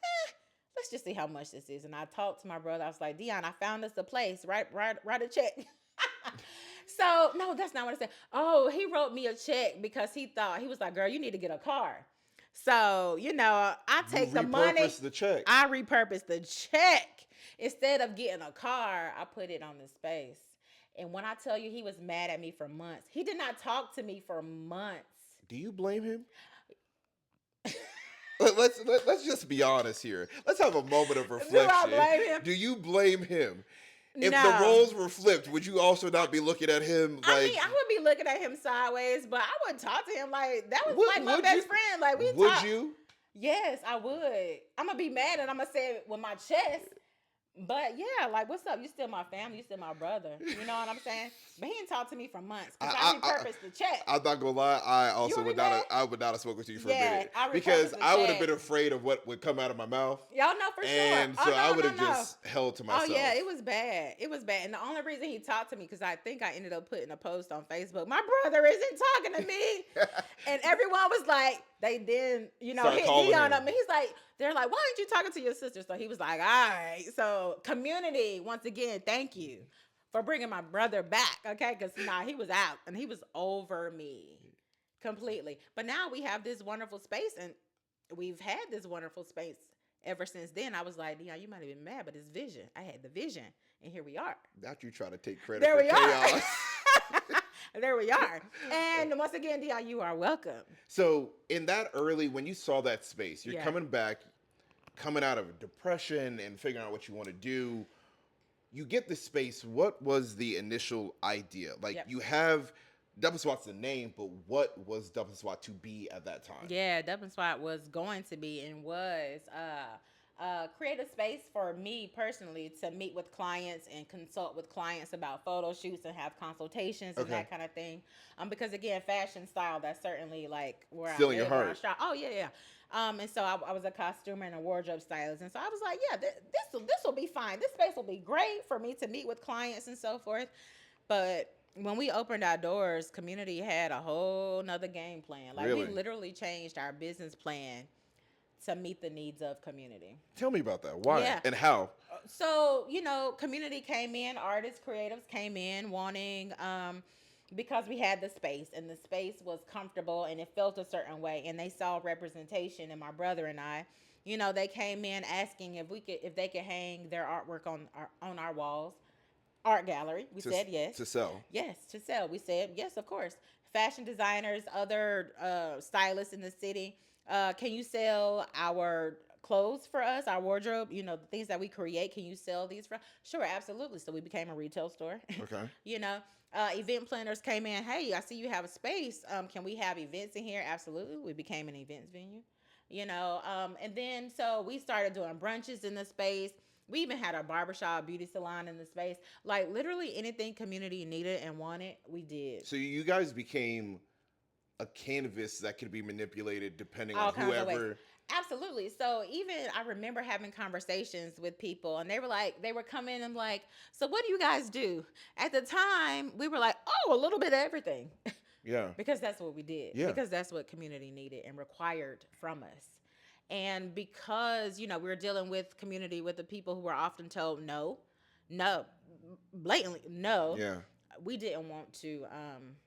let's just see how much this is. And I talked to my brother. I was like, Dion, I found us a place. Write a check. So, no, that's not what I said. Oh, he wrote me a check because he was like, girl, you need to get a car. So, I take the money. Repurpose the check. I repurpose the check. Instead of getting a car, I put it on the space. And when I tell you he was mad at me for months, he did not talk to me for months. Do you blame him? Let's just be honest here. Let's have a moment of reflection. Do I blame him? Do you blame him? If No. the roles were flipped, would you also not be looking at him like? I mean, I would be looking at him sideways, but I wouldn't talk to him like that was like my would best you? friend. Like we Would talk. you? Yes, I would. I'm gonna be mad and I'm gonna say it with my chest. But yeah, like, what's up? You still my family. You still my brother. You know what I'm saying? But he didn't talk to me for months because I repurposed the check. I'm not gonna lie. I also You would want me not. I would not have spoken to you for a minute I repurposed because the I would have check. been afraid of what would come out of my mouth, Y'all know for and sure. so Oh, no, I would no, have no. just held to myself. Oh yeah, it was bad. It was bad. And the only reason he talked to me because I think I ended up putting a post on Facebook. My brother isn't talking to me, and everyone was like, they didn't, Start hit calling Dion him. up. And he's like, they're like, why aren't you talking to your sister? So he was like, all right. So community, once again, thank you for bringing my brother back. Okay, because he was out and he was over me completely. But now we have this wonderful space, and we've had this wonderful space ever since then. I was like, Dion, you might have been mad, but it's vision. I had the vision, and here we are. Not you try to take credit There for we are. chaos. There we are. And once again, Dion, you are welcome. So in that early, when you saw that space, you're Yeah. coming back, coming out of depression and figuring out what you want to do. You get the space. What was the initial idea? Like Yep. you have Dupp Swat's the name, but what was Dupp Swat to be at that time? Yeah, Dupp Swat was going to be and was create a space for me personally to meet with clients and consult with clients about photo shoots and have consultations and Okay. that kind of thing. Because again, fashion style, that's certainly like where Still I in your live, where I heart. shop. Oh yeah. And so I was a costumer and a wardrobe stylist, and so I was like, yeah, this will be fine. This space will be great for me to meet with clients and so forth. But when we opened our doors, community had a whole nother game plan. Like Really? we literally changed our business plan to meet the needs of community. Tell me about that. Why Yeah. and how? So, community came in, artists, creatives came in wanting, because we had the space and the space was comfortable and it felt a certain way. And they saw representation in my brother and I. They came in asking if they could hang their artwork on our walls. Art gallery. We said yes. To sell. Yes, to sell. We said yes, of course. Fashion designers, other stylists in the city. Can you sell our clothes for us, our wardrobe? The things that we create. Can you sell these for? Sure, absolutely. So we became a retail store. Okay. Event planners came in. Hey, I see you have a space. Can we have events in here? Absolutely. We became an events venue. And then so we started doing brunches in the space. We even had a barbershop, beauty salon in the space. Like literally anything community needed and wanted, we did. So you guys became a canvas that could be manipulated depending on All kinds of ways. whoever. Absolutely. So even I remember having conversations with people and they were like, they were coming and like, so what do you guys do? At the time, we were like, oh, a little bit of everything. Yeah. Because that's what we did. Yeah. Because that's what community needed and required from us. And because, you know, we were dealing with community with the people who were often told no, blatantly no. Yeah. We didn't want to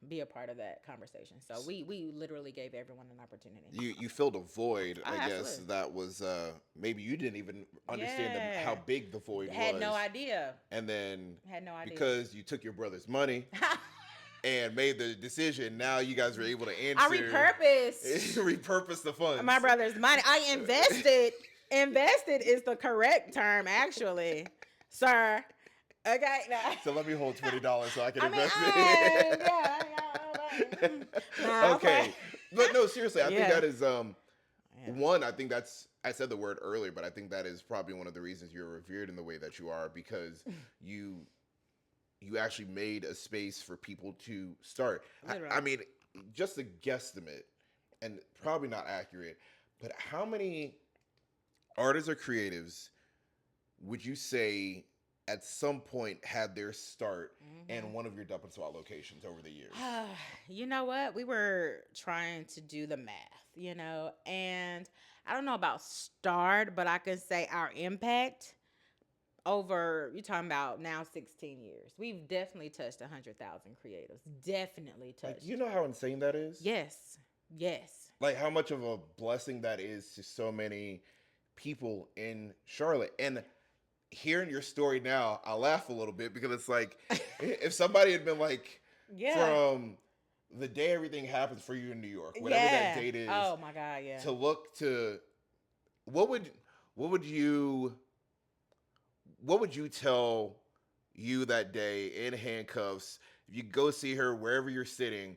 be a part of that conversation. So we literally gave everyone an opportunity. You filled a void, Oh, I guess, absolutely. that was maybe you didn't even understand Yeah. how big the void Had was. no idea. And then Had no idea. because you took your brother's money and made the decision, now you guys were able to answer. I repurposed repurpose the funds. my brother's money. I invested. Invested is the correct term, actually, sir. Okay. No. So let me hold $20 so I can I mean, invest it. Nah, Okay. But no, seriously, I think Yeah. that is one, I think that's, I said the word earlier, but I think that is probably one of the reasons you're revered in the way that you are, because you actually made a space for people to start. I mean, just a guesstimate, and probably not accurate, but how many artists or creatives would you say at some point had their start in one of your Dupp Swat locations over the years? You know what? We were trying to do the math, you know, and I don't know about start, but I can say our impact over, you're talking about now 16 years. We've definitely touched 100,000 creatives. Definitely touched. Like, you know how insane that is? Yes. Yes. Like how much of a blessing that is to so many people in Charlotte. And hearing your story now, I laugh a little bit because it's like if somebody had been like, from the day everything happens for you in New York, whatever that date is, oh my God, yeah. to look to what would you tell you that day in handcuffs if you go see her wherever you're sitting?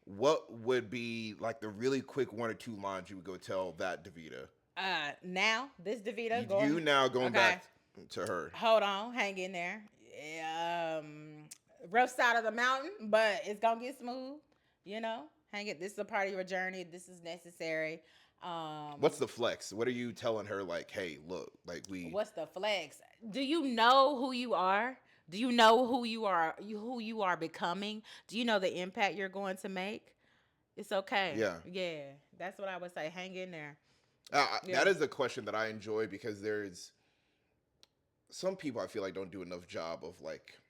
What would be like the really quick 1 or 2 lines you would go tell that Davita? Now this Davita You now going back to her. Hold on, hang in there. Rough side of the mountain, but it's gonna get smooth. You know, hang it. This is a part of your journey. This is necessary. What's the flex? What are you telling her? Like, hey, look, like What's the flex? Do you know who you are? Do you know who you are? Who you are becoming? Do you know the impact you're going to make? It's okay. Yeah. That's what I would say. Hang in there. That is a question that I enjoy because there's some people I feel like don't do enough job of like,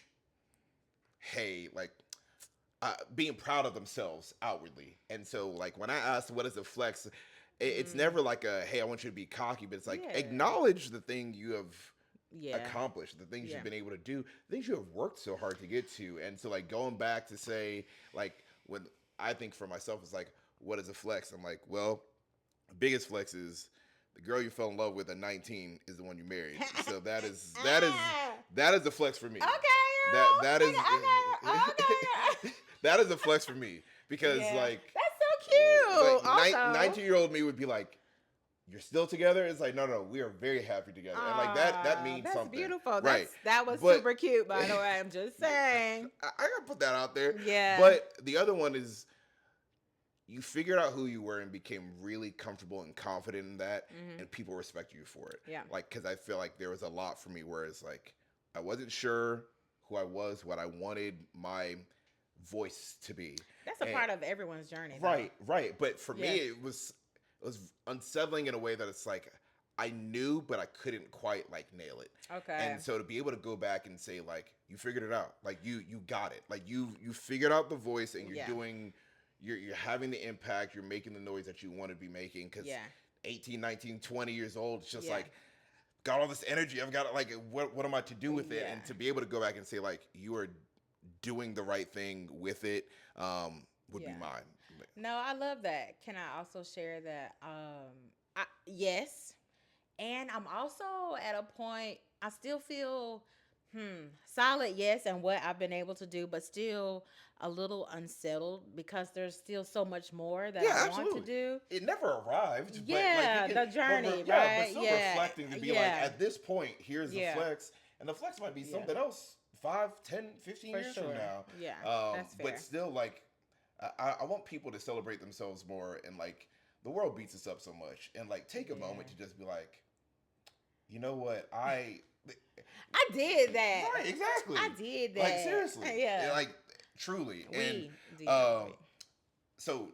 hey, like being proud of themselves outwardly. And so like when I ask what is a flex, it's never like a, hey, I want you to be cocky, but it's like acknowledge the thing you have accomplished, the things you've been able to do, the things you have worked so hard to get to. And so like going back to say like when I think for myself it's like, what is a flex? I'm like, well, the biggest flex is the girl you fell in love with at 19 is the one you married. So that is a flex for me. Okay. That is that is a flex for me because like that's so cute. Like 19-year-old me would be like, you're still together? It's like, no, we are very happy together. And like that means that's something. Beautiful. Right. That was But super cute, by the way. I'm just saying. I gotta put that out there. Yeah. But the other one is you figured out who you were and became really comfortable and confident in that, and people respect you for it. Yeah. Like, because I feel like there was a lot for me where it's like, I wasn't sure who I was, what I wanted my voice to be. That's a part of everyone's journey. Right. But for me, it was unsettling in a way that it's like, I knew, but I couldn't quite like nail it. Okay. And so to be able to go back and say like, you figured it out. Like you got it. Like you figured out the voice and you're doing, you're having the impact, you're making the noise that you want to be making. Cause 18, 19, 20 years old, it's just like, got all this energy. I've got like, what am I to do with it? And to be able to go back and say like, you are doing the right thing with it, would be mine. No, I love that. Can I also share that? Yes. And I'm also at a point, I still feel, Solid, yes, and what I've been able to do, but still a little unsettled because there's still so much more that Yeah, I want to absolutely. do. It never arrived, but like you Yeah, can, the journey, yeah, but right? still Yeah, reflecting to be like, yeah, at this point, here's the yeah, flex, and the flex might be yeah, something else 5, 10, 15 for years from sure. now. Yeah, that's But fair. still, like, I want people to celebrate themselves more, and like, the world beats us up so much, and like, take a moment Yeah. to just be like, you know what, I did that. right, I exactly, did like that. seriously, and, Yeah. like truly, and We did um, it. so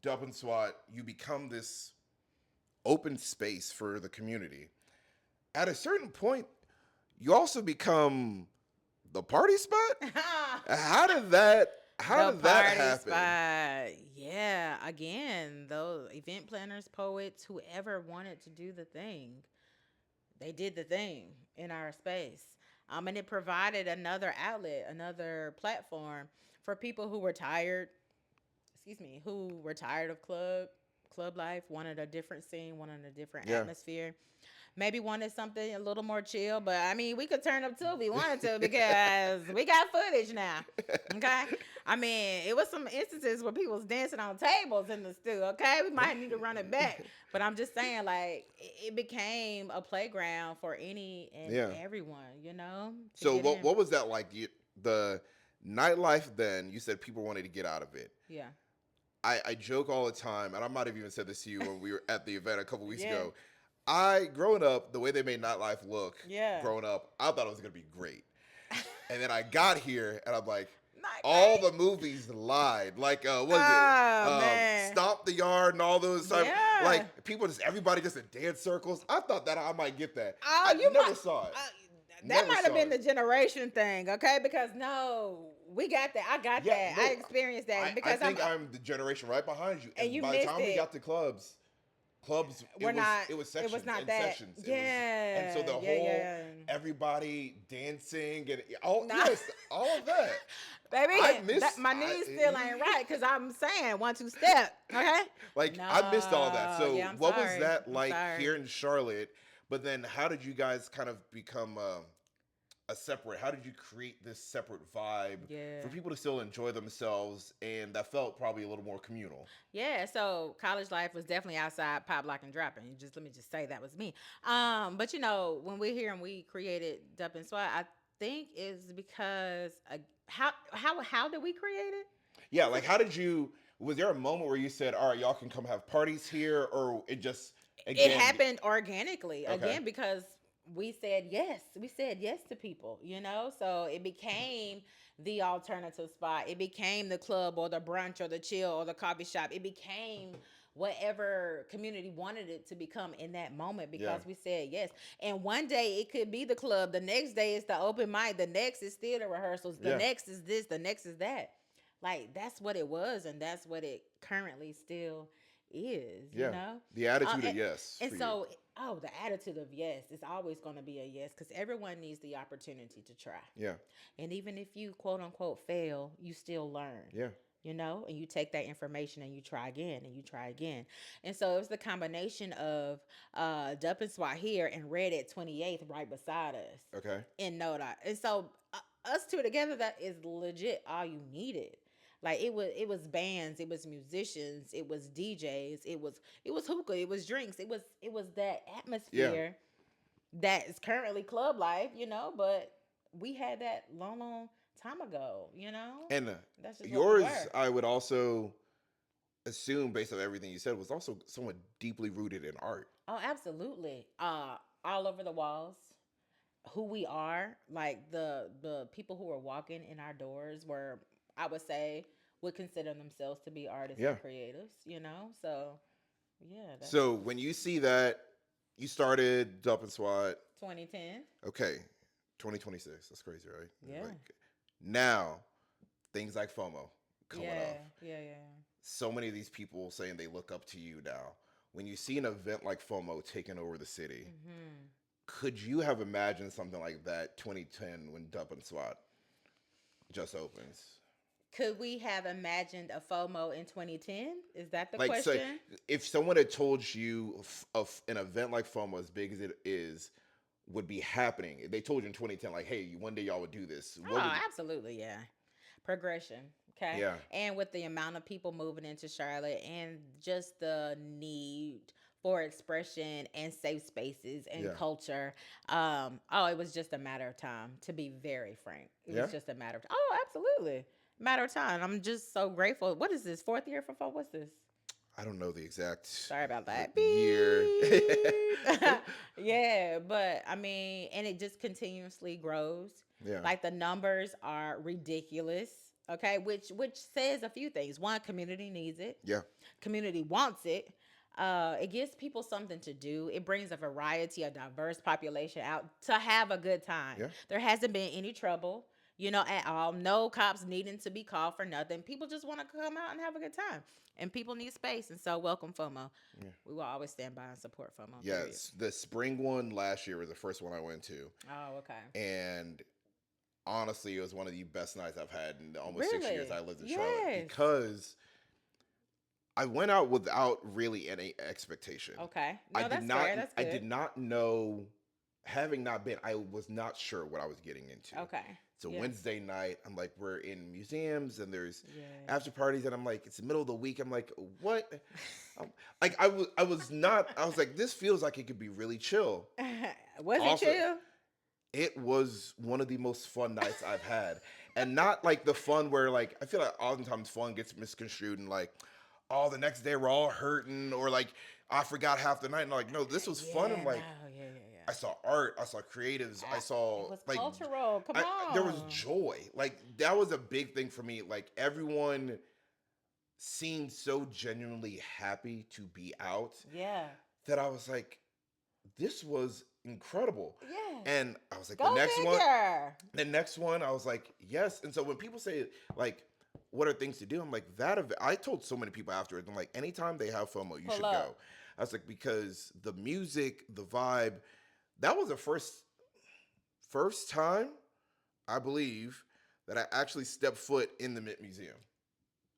Dupp and Swat, you become this open space for the community. At a certain point, you also become the party spot. How did that? How The did that party happen? spot. Yeah. Again, those event planners, poets, whoever wanted to do the thing, they did the thing in our space. And it provided another outlet, another platform for people who were tired, excuse me, who were tired of club life, wanted a different scene, wanted a different Yeah. atmosphere. Maybe wanted something a little more chill, but I mean, we could turn up too if we wanted to because we got footage now. Okay, I mean, it was some instances where people was dancing on tables in the stew. Okay, we might need to run it back, but I'm just saying, like, it became a playground for any and Yeah. everyone, to So get in. what was that like? The nightlife then? You said people wanted to get out of it. Yeah, I joke all the time, and I might have even said this to you when we were at the event a couple weeks yeah, ago. Growing up, the way they made nightlife look, yeah. growing up, I thought it was gonna be great. And then I got here, and I'm like, Not all great. the movies lied. Like, what was it? Oh man. Stomp the Yard and all those type. Yeah. Like, everybody just in dance circles. I thought that I might get that. Oh, I you might. never saw it. That Never might have saw been the it. generation thing, okay? Because no, we got that. I got Yeah, that. no. I experienced that I because think I'm the generation right behind you. and And you by the missed time we it. got to clubs, We're not. it was It was sections not and that. sections. It was, and so Yeah, the yeah, whole yeah. everybody dancing and all Nah. yes, all of that. I Baby, miss my knees still ain't right because I'm saying 1 2 step. Okay. like I missed all that. No, So yeah, I'm what was sorry. that I'm like sorry. here in Charlotte? But then how did you guys kind of become a separate? How did you create this separate vibe Yeah. for people to still enjoy themselves and that felt probably a little more communal? Yeah, so college life was definitely outside pop lock and dropping. Just let me just say that was me. But when we're here and we created Dupp and Swat, I think is because how did we create it? Yeah, like how did you? Was there a moment where you said, "All right, y'all can come have parties here," or it just It again? happened organically Okay, again because we said yes. We said yes to people. So it became the alternative spot. It became the club or the brunch or the chill or the coffee shop. It became whatever community wanted it to become in that moment yeah, because we said yes. And one day it could be the club, the next day it's the open mic, the next is theater rehearsals, the yeah, next is this, the next is that. Like that's what it was and that's what it currently still is, you yeah. know? The Uh, attitude and, of yes and for you. so, the attitude of yes is always going to be a yes because everyone needs the opportunity to try. Yeah, And even if you quote unquote fail, you still learn, yeah, and you take that information and you try again and you try again. And so it was the combination of Dupp and Swat here and Red at 28th right beside us okay, in Noda. And so us two together, that is legit all you needed. Like it was bands, it was musicians, it was DJs, it was hookah, it was drinks, it was that yeah. atmosphere that is currently club life. But we had that long, long time ago. And That's just what we yours, were. I would also assume, based on everything you said, was also somewhat deeply rooted in art. Oh, absolutely. All over the walls. Who we are, like the people who are walking in our doors were, I would say, would consider themselves to be artists Yeah. and creatives. So yeah, that's So when you see that, you started Dupp and Swat. 2010. Okay, 2026. That's crazy, right? Yeah. Like now, things like FOMO coming Yeah, up. yeah, yeah. So many of these people saying they look up to you now. When you see an event like FOMO taking over the city, Hmm. could you have imagined something like that 2010 when Dupp and Swat just opens? Could we have imagined a FOMO in 2010? Is that the Like, so question? if someone had told you of an event like FOMO as big as it is, would be happening. They told you in 2010, like, hey, one day y'all would do this. What Oh, would absolutely, yeah. Progression, okay? Yeah. And with the amount of people moving into Charlotte and just the need for expression and safe spaces and Yeah. culture, it was just a matter of time, to be very frank. It Yeah. was just a matter of time. Oh, absolutely. Matter of time. I'm just so grateful. What is this? Fourth year for folk? What's this? I don't know the exact Sorry about that. year. Beep. Yeah, but I mean, and it just continuously grows. Yeah. Like the numbers are ridiculous. Okay, which says a few things. One, community needs it. Yeah. Community wants it. It gives people something to do. It brings a variety, a diverse population out to have a good time. Yeah. There hasn't been any trouble, at all. No cops needing to be called for nothing. People just want to come out and have a good time. And people need space. And so, welcome, FOMO. Yeah. We will always stand by and support FOMO. Period. Yes. The spring one last year was the first one I went to. Oh, okay. And honestly, it was one of the best nights I've had in the almost 6 years Really? I lived in Charlotte, Yes. because I went out without really any expectation. Okay. I No, did that's not. fair. That's I good. did not know. Having not been, I was not sure what I was getting into. Okay. So Yeah. Wednesday night, I'm like, we're in museums and there's Yeah. after parties, and I'm like, it's the middle of the week. I'm like, what? Like I was not. I was like, this feels like it could be really chill. Was Also- it chill? It was one of the most fun nights I've had, and not like the fun where, like, I feel like oftentimes fun gets misconstrued and like, oh, the next day we're all hurting, or like I forgot half the night. And like, no, this was fun. Yeah, I'm like, no, yeah. I saw art, I saw creatives, I saw It was like cultural. Come on. there was joy. Like that was a big thing for me. Like everyone seemed so genuinely happy to be out Yeah. that I was like, this was incredible. Yeah. And I was like, Go the next one, I was like, yes. And so when people say like, what are things to do? I'm like, I told so many people afterwards, I'm like, anytime they have FOMO, you Pull should up. go. I was like, because the music, the vibe, that was the first time, I believe, that I actually stepped foot in the Mint Museum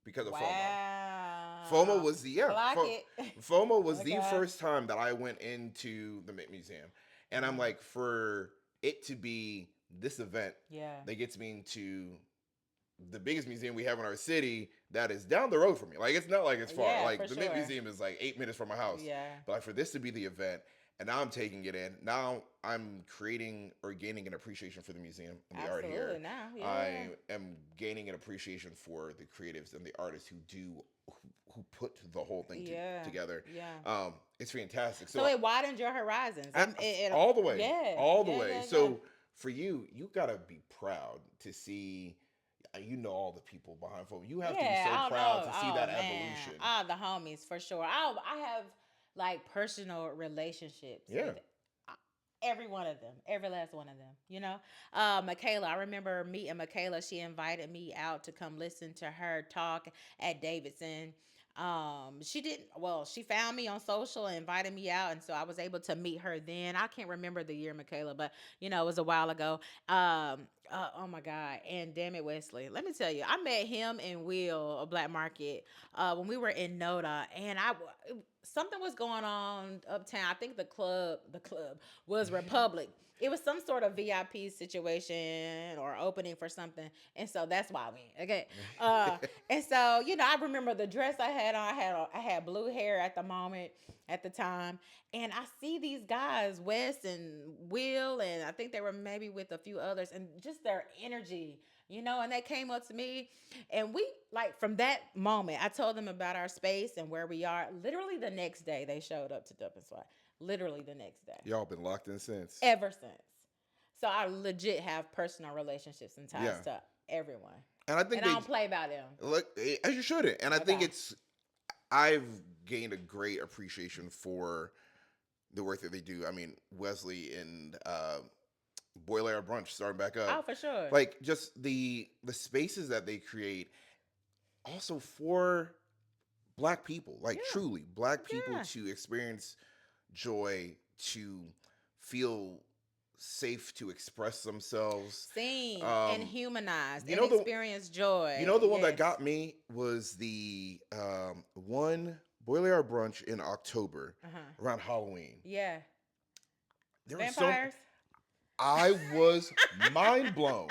because of FOMO. Wow. FOMO was the Clock it. FOMO was the Okay. first time that I went into the Mint Museum, and I'm like, for it to be this event Yeah. that gets me into the biggest museum we have in our city that is down the road from me. Like it's not like it's far. Yeah, Like for the Mint sure. Museum is like 8 minutes from my house. Yeah. But like for this to be the event, and now I'm taking it in. Now I'm creating or gaining an appreciation for the museum and the art Absolutely. here. Now. Yeah. I am gaining an appreciation for the creatives and the artists who put the whole thing Yeah. together. Yeah. It's fantastic. So it widened your horizons. All the way. Yeah. All the Yeah, way. yeah, So yeah. for you gotta be proud to see. You know all the people behind FOMO. You have to be so I proud know. to see Oh, that man. evolution. The homies for sure. I have like personal relationships. Yeah. With every one of them, every last one of them. Michaela. I remember meeting Michaela. She invited me out to come listen to her talk at Davidson. She didn't. Well, she found me on social and invited me out, and so I was able to meet her then. I can't remember the year, Michaela, but it was a while ago. Oh my God. And damn it, Wesley. Let me tell you, I met him and Will of Black Market when we were in Noda, and something was going on uptown. I think the club was Republic. It was some sort of VIP situation or opening for something, and so that's why I went. Okay, and so I remember the dress I had on. I had blue hair at the time, and I see these guys, Wes and Will, and I think they were maybe with a few others, and just their energy. And they came up to me, and we, like, from that moment, I told them about our space and where we are. Literally the next day, they showed up to Dupp Swat. Literally the next day. Y'all been locked in since. Ever since. So I legit have personal relationships and ties Yeah. to everyone. And I think And I don't play about them. look, as you shouldn't. And I think Okay. I've gained a great appreciation for the work that they do. I mean, Wesley and Boiler Brunch starting back up. Oh, for sure. Like just the spaces that they create also for Black people, like Yeah. truly Black people Yeah. to experience joy, to feel safe to express themselves. Seen Um, and humanized you and know the- experience joy. The one that Yes. got me was the one Boiler Brunch in October Uh-huh. around Halloween. Yeah. There were Vampires? I was mind blown.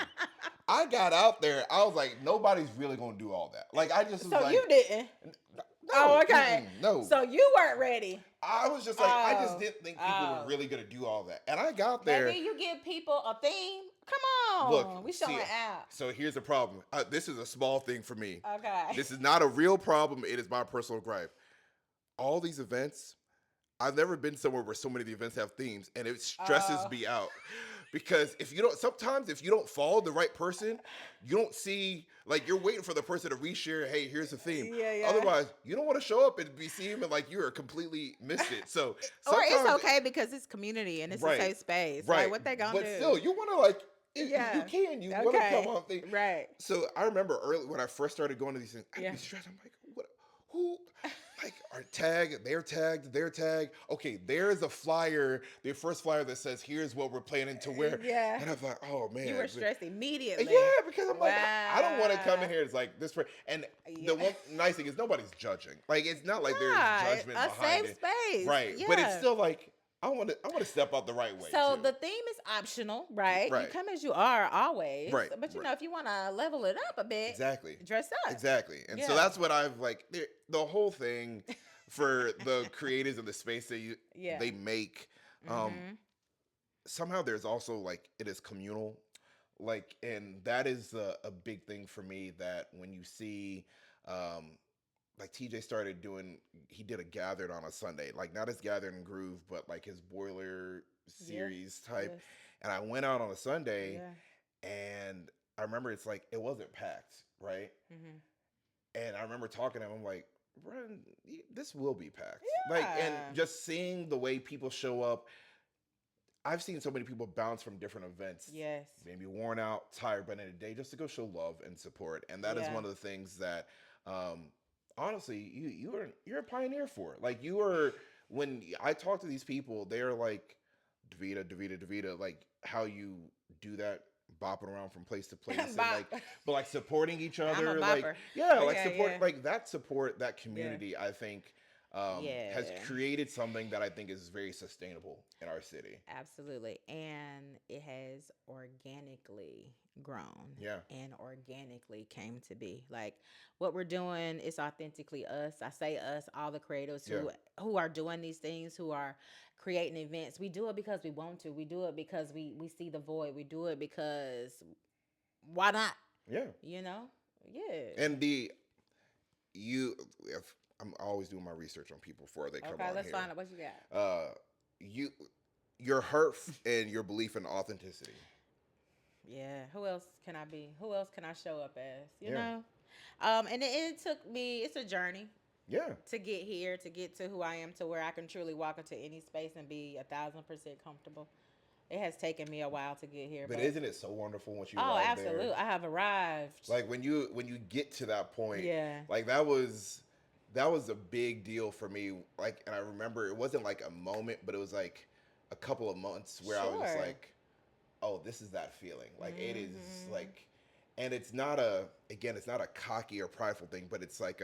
I got out there. I was like, nobody's really gonna do all that. Like I just was So like, you didn't. no, Oh, okay. no. So you weren't ready. I was just like, I just Oh, didn't think people were oh. really gonna do all that. And I got there. Maybe you give people a theme. Come on. Look, We showing see, out. so here's the problem. This is a small thing for me. Okay. This is not a real problem. It is my personal gripe. All these events, I've never been somewhere where so many of the events have themes, and it stresses Oh. me out. Because sometimes if you don't follow the right person, you don't see, like you're waiting for the person to reshare, hey, here's the theme. Yeah. Otherwise, you don't want to show up and be seen like you're completely missed it. So Or it's sometimes, okay because it's community and it's right, a safe space. right. Like what they gonna But do? still, you want to like, you Yeah. can, you want to Okay. come on thing. Right. So I remember early when I first started going to these things, I'd Yeah. be stressed. I'm like, what? Who? Like, are tagged? They're tagged. They're tagged. Okay, there's a flyer, the first flyer that says, "Here's what we're planning to wear." Yeah. And I'm like, oh man. You were stressed immediately. Yeah, because I'm like, I don't want to come in Wow. here. It's like this. And Yeah. the one nice thing is nobody's judging. Like, it's not like there's Right. judgment A behind safe it. space. Right. But it's Yeah. still like I want to step out the right way. So too. the theme is optional, right? You Right. come as you are always. Right, But you right. know, if you want to level it up a bit, Exactly. dress up. Exactly. And so Yeah. that's what I've like the whole thing for the creators of the space that Yeah. they make. Mhm. Somehow there's also like it is communal. Like, and that is a big thing for me that when you see like TJ started doing, he did a gathered on a Sunday, like not his gathered and groove, but like his boiler series type. Yes. And I went out on a Sunday Yeah. and I remember it's like it wasn't packed, right? Mhm. And I remember talking to him, I'm like, Bren, this will be packed. Like, and Yeah. just seeing the way people show up, I've seen so many people bounce from different events, Yes. maybe worn out, tired, but in a day just to go show love and support. And that is Yeah. one of the things that, honestly, you're a pioneer for. Like you are. When I talk to these people, they're like, Davita, like how you do that, bopping around from place to place, and Bop. like, but like supporting each I'm a other, like bopper. yeah, like Okay, support, yeah. like that support, that community. I think has Yeah. created something that I think is very sustainable in our city. Absolutely. And it has organically grown. Yeah. And organically came to be. Like what we're doing is authentically us. I say us, all the creators who are doing these things, who are creating events. We do it because we want to. We do it because we see the void. We do it because why not? Yeah. You know? Yeah. And if I'm always doing my research on people before they come Okay, on let's here. find out what you got. Your heart and your belief in authenticity. Yeah. Who else can I be? Who else can I show up as? You Yeah. know? And it took me, it's a journey Yeah. to get here, to get to who I am, to where I can truly walk into any space and be 1,000% comfortable. It has taken me a while to get here. But isn't it so wonderful once you Oh, arrive absolutely. there? I have arrived. Like when you get to that point, Yeah. like that was a big deal for me. Like, and I remember it wasn't like a moment, but it was like a couple of months where I was just Sure. like, oh, this is that feeling. Like it is Mhm. like, and it's not it's not a cocky or prideful thing, but it's like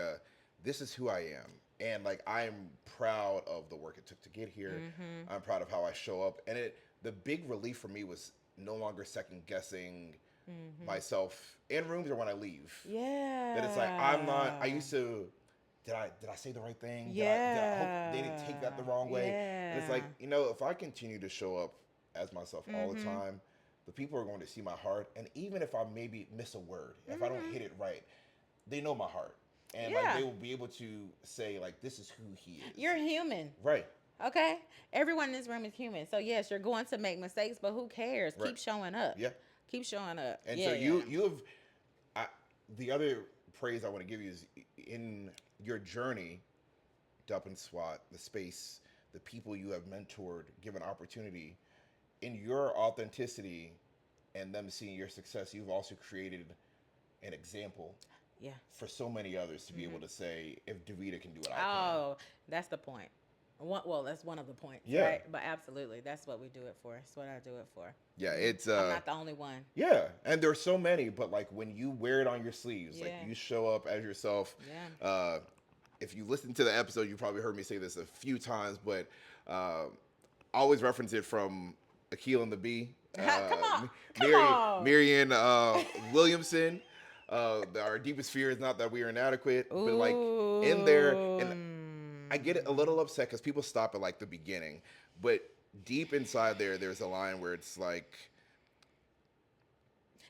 this is who I am. And like, I'm proud of the work it took to get here. Mhm. I'm proud of how I show up. And the big relief for me was no longer second guessing Mhm. myself in rooms or when I leave. Yeah. That it's like, I used to, did I say the right thing? I hope they didn't take that the wrong way. And it's like, Yeah. if I continue to show up as myself all the Mhm. time, the people are going to see my heart. And even if I maybe miss a word, if I don't hit it right, they know my heart. And like Yeah. they will be able to say like, this is who he is. You're human. Right. Okay? Everyone in this room is human. So, yes, you're going to make mistakes, but who cares? Right. Keep showing up. Yeah. Keep showing up. And yeah, so yeah. you have, the other praise I want to give you is in your journey, Dupp and Swat, the space, the people you have mentored, given opportunity, in your authenticity and them seeing your success, you've also created an example Yeah. for so many others to be able to say, if Davita can do it, I can. Oh, that's the point. Well, that's one of the points, Yeah. right? But absolutely, that's what we do it for. That's what I do it for. Yeah, it's I'm not the only one. yeah, and there's so many, but like when you wear it on your sleeves, like Yeah. you show up as yourself. Yeah. If you listen to the episode, you probably heard me say this a few times, but I always reference it from Akil and the Bee. Come on, come Mary on. Marianne Williamson. Our deepest fear is not that we are inadequate, but like in there, Ooh. and I get a little upset because people stop at like the beginning, but deep inside there, there's a line where it's like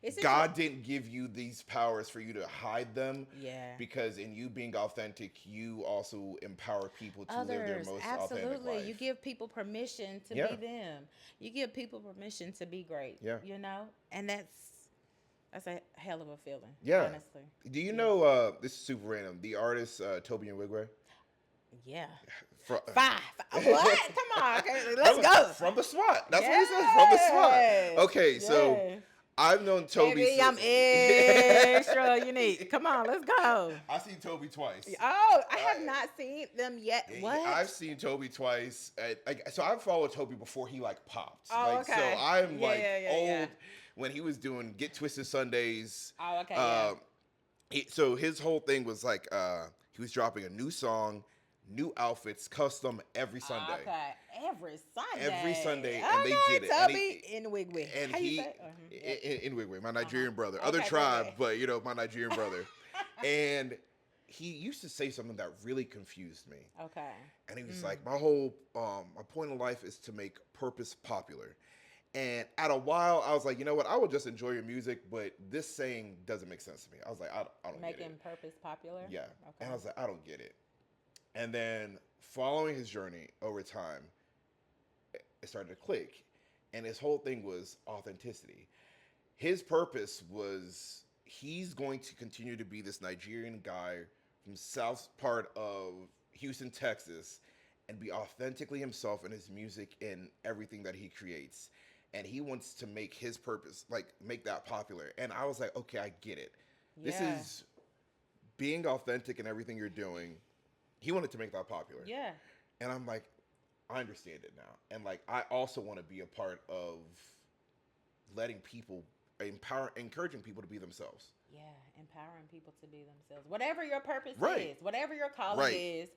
It's a God didn't give you these powers for you to hide them, yeah. because in you being authentic, you also empower people to live their Others, most authentic absolutely. You life. give people permission to Yeah, be them. You give people permission to be great. yeah, You know, and that's a hell of a feeling, yeah. honestly. Do you Yeah. know this is super random? The artist Toby and Wigway. Yeah. From, Five. What? Come on. Okay, let's from, go. from the SWAT. That's what he says. From the SWAT. Yes. Okay, so Yes. I've known Toby. Baby, I'm extra unique. Come on, let's go. I've seen Toby twice. Oh, I have not seen them yet. Yeah, I've What? seen Toby twice. So I've followed Toby before he like popped. Oh, Like so, okay. I'm Yeah, like yeah, yeah, old yeah. when he was doing Get Twisted Sundays. Oh, okay, yeah. So his whole thing was like he was dropping a new song, new outfits, custom every Sunday. Okay, every Sunday. Every Sunday, Okay, and they did it. And Toby in Wigwig. and How you he say? Yep. in Wigway, my Nigerian brother, other Okay, tribe, Toby. but you know my Nigerian brother, and he used to say something that really confused me. Okay. And he was like, my point in life is to make purpose popular. And at a while, I was like, you know what? I will just enjoy your music, but this saying doesn't make sense to me. I was like, I don't get Making it. purpose popular. Yeah. Okay. And I was like, I don't get it. And then following his journey over time, it started to click. And his whole thing was authenticity. His purpose was he's going to continue to be this Nigerian guy from south part of Houston, Texas, and be authentically himself in his music and everything that he creates. And he wants to make his purpose, like make that popular. And I was like, okay, I get it. This Yeah. is being authentic in everything you're doing. He wanted to make that popular. Yeah. And I'm like, I understand it now. And like, I also want to be a part of letting people encouraging people to be themselves. Yeah. Empowering people to be themselves. Whatever your purpose Right. is, whatever your calling Right. is,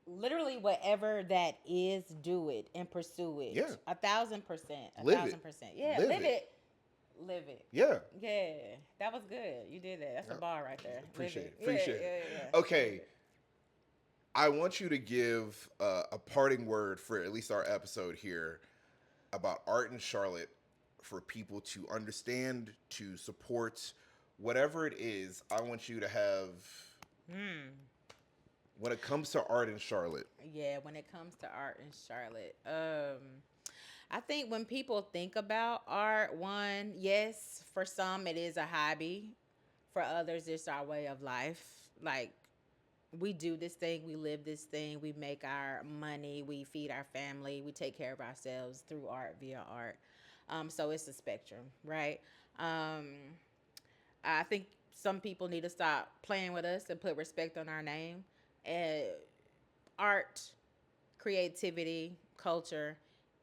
literally whatever that is, do it and pursue it. Yeah. 1,000%. Live it. 1,000%. Yeah. Live Live it. it. Live it. Yeah. Yeah. That was good. You did that. That's a bar right there. Live Appreciate it. Yeah, Appreciate yeah, it. yeah. Okay. I want you to give a parting word for at least our episode here about art in Charlotte for people to understand, to support, whatever it is. I want you to have when it comes to art in Charlotte. Yeah, when it comes to art in Charlotte, I think when people think about art, one, yes, for some it is a hobby. For others, it's our way of life. Like we do this thing, we live this thing, we make our money, we feed our family, we take care of ourselves through art via art. So it's a spectrum, right? I think some people need to stop playing with us and put respect on our name. And art, creativity, culture,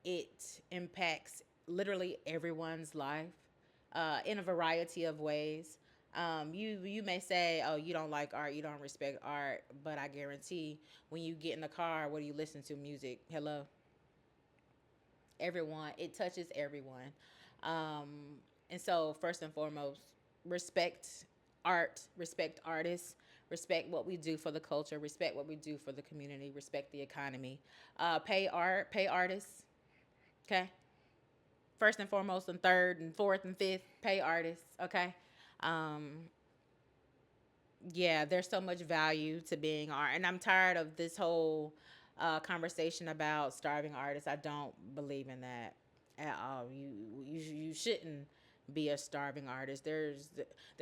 it impacts literally everyone's life in a variety of ways. You may say, oh, you don't like art, you don't respect art, but I guarantee when you get in the car, what do you listen to? Music. Hello. Everyone. It touches everyone. And so first and foremost, respect art, respect artists, respect what we do for the culture, respect what we do for the community, respect the economy. Pay artists. Okay. First and foremost, and third and fourth and fifth, pay artists. Okay. Yeah, there's so much value to being art, and I'm tired of this whole conversation about starving artists. I don't believe in that at all. You shouldn't be a starving artist. There's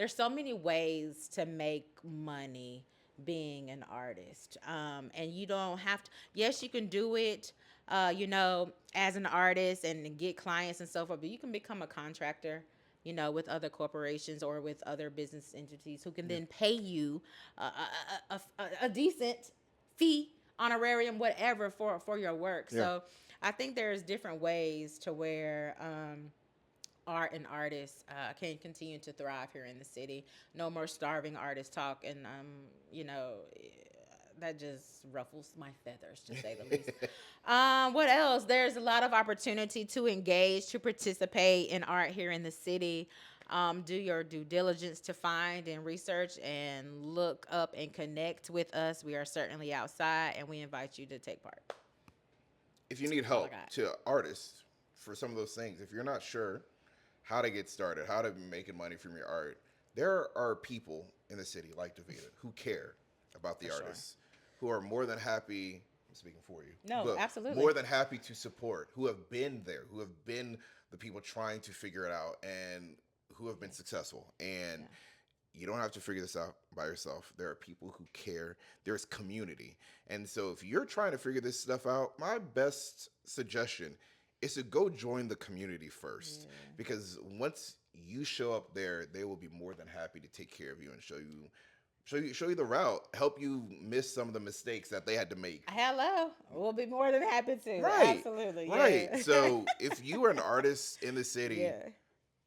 so many ways to make money being an artist, and you don't have to. Yes, you can do it. As an artist and get clients and so forth, but you can become a contractor, with other corporations or with other business entities who can then pay you a decent fee, honorarium, whatever for your work. Yeah. So I think there's different ways to where art and artists can continue to thrive here in the city. No more starving artist talk, and that just ruffles my feathers, to say the least. What else? There's a lot of opportunity to engage, to participate in art here in the city. Do your due diligence to find and research and look up and connect with us. We are certainly outside, and we invite you to take part. If you need all I help got. to artists for some of those things, if you're not sure how to get started, how to be making money from your art, there are people in the city like Davita who care about the For sure. artists, who are more than happy. I'm speaking for you, No, but absolutely. more than happy to support, who have been there, who have been the people trying to figure it out, and who have been successful. And Yeah. you don't have to figure this out by yourself. There are people who care. There's community. And so if you're trying to figure this stuff out, my best suggestion is to go join the community first. Yeah. Because once you show up there, they will be more than happy to take care of you and show you the route, help you miss some of the mistakes that they had to make. Hello. We'll be more than happy to. Right. Absolutely. Right. Yeah. So if you are an artist in the city, yeah.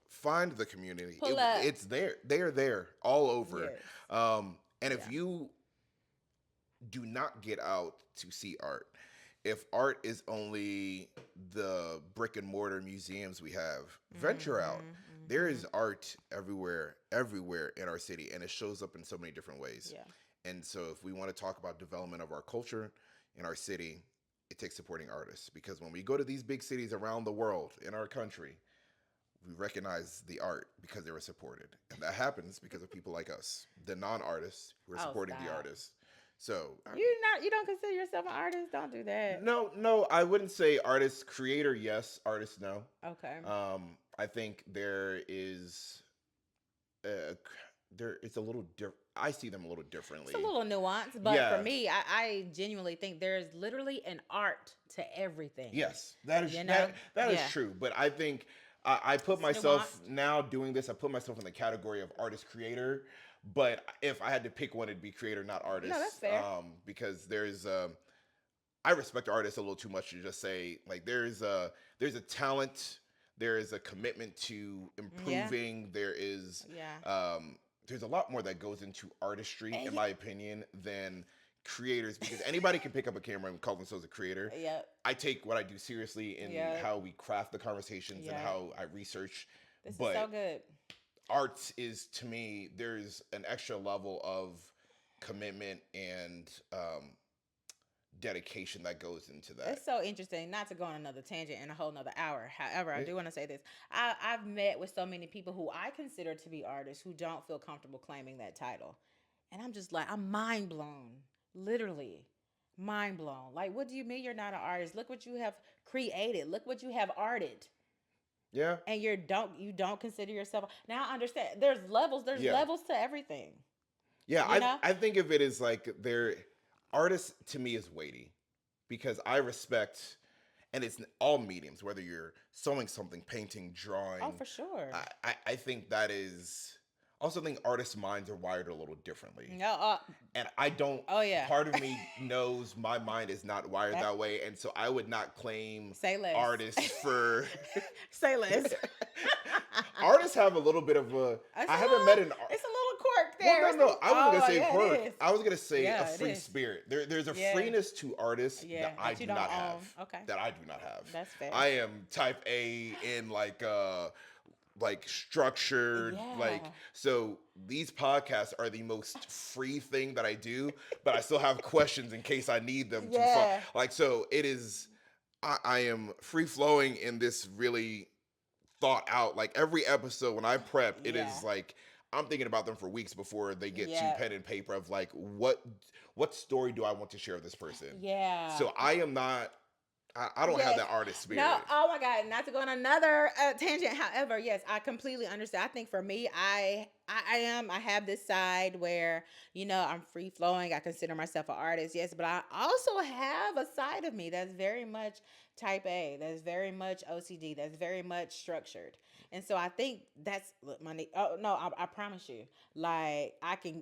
find the community. Pull up. It's there. They are there all over. Yes. And if Yeah. you do not get out to see art, if art is only the brick and mortar museums we have, venture out. There is art everywhere in our city, and it shows up in so many different ways. Yeah. And so if we want to talk about development of our culture in our city, it takes supporting artists, because when we go to these big cities around the world in our country, we recognize the art because they were supported. And that happens because of people like us, the non-artists who are Oh, supporting the stop. artists. So You don't consider yourself an artist? Don't do that. no, I wouldn't say artist. Creator, yes. Artist, no. Okay. I think there is it's a little different. I see them a little differently. It's a little nuanced, but Yeah. for me, I genuinely think there's literally an art to everything. Yes, that is You know? that is Yeah. true. But I think I put It's myself nuanced. now doing this. I put myself in the category of artist creator. But if I had to pick one, it'd be creator, not artist. No, that's fair. Because there's I respect artists a little too much to just say, like, there's a talent, there is a commitment to improving. There is Yeah. there's a lot more that goes into artistry, And in my opinion, than creators, because anybody can pick up a camera and call themselves a creator. Yep. I take what I do seriously in Yeah. how we craft the conversations and Yeah. how I research. This But is so good. art is, to me, there's an extra level of commitment and dedication that goes into that. It's so interesting. Not to go on another tangent in a whole nother hour. However, I Yeah. do want to say this. I've met with so many people who I consider to be artists who don't feel comfortable claiming that title. And I'm just like, I'm mind blown. Literally. Mind blown. Like, what do you mean you're not an artist? Look what you have created. Look what you have arted. Yeah. And you don't consider yourself. Now I understand. There's levels. There's Yeah. levels to everything. Yeah, You know? I think of it as like artists to me is weighty, because I respect, and it's all mediums, whether you're sewing something, painting, drawing. Oh, for sure. I think that is, also think artists' minds are wired a little differently. No, And I don't, Oh, yeah. part of me knows my mind is not wired That- that way. And so I would not claim say less. artists for, Say less. artists have a little bit of a, It's I a haven't little- met an It's a little quirk there. Well, no, I wasn't gonna say yeah, quirk. it is. I was gonna say Yeah, a it free is. spirit. There's a Yeah. freeness to artists Yeah, that I that you do don't not have. own. Okay. That I do not have. That's fair. I am type A in like structured, like, Yeah. so these podcasts are the most free thing that I do, but I still have questions in case I need them Yeah. like, so it is, I am free flowing in this really thought out, like every episode when I prep, it is Yeah. like I'm thinking about them for weeks before they get Yeah. to pen and paper of like, what story do I want to share with this person? Yeah. So I am not, I don't have Yes. that artist spirit. No, oh my God, not to go on another tangent. However, yes, I completely understand. I think for me, I have this side where, I'm free flowing. I consider myself an artist, yes, but I also have a side of me that's very much type A, that's very much OCD, that's very much structured. And so I think that's money. Oh no, I promise you, like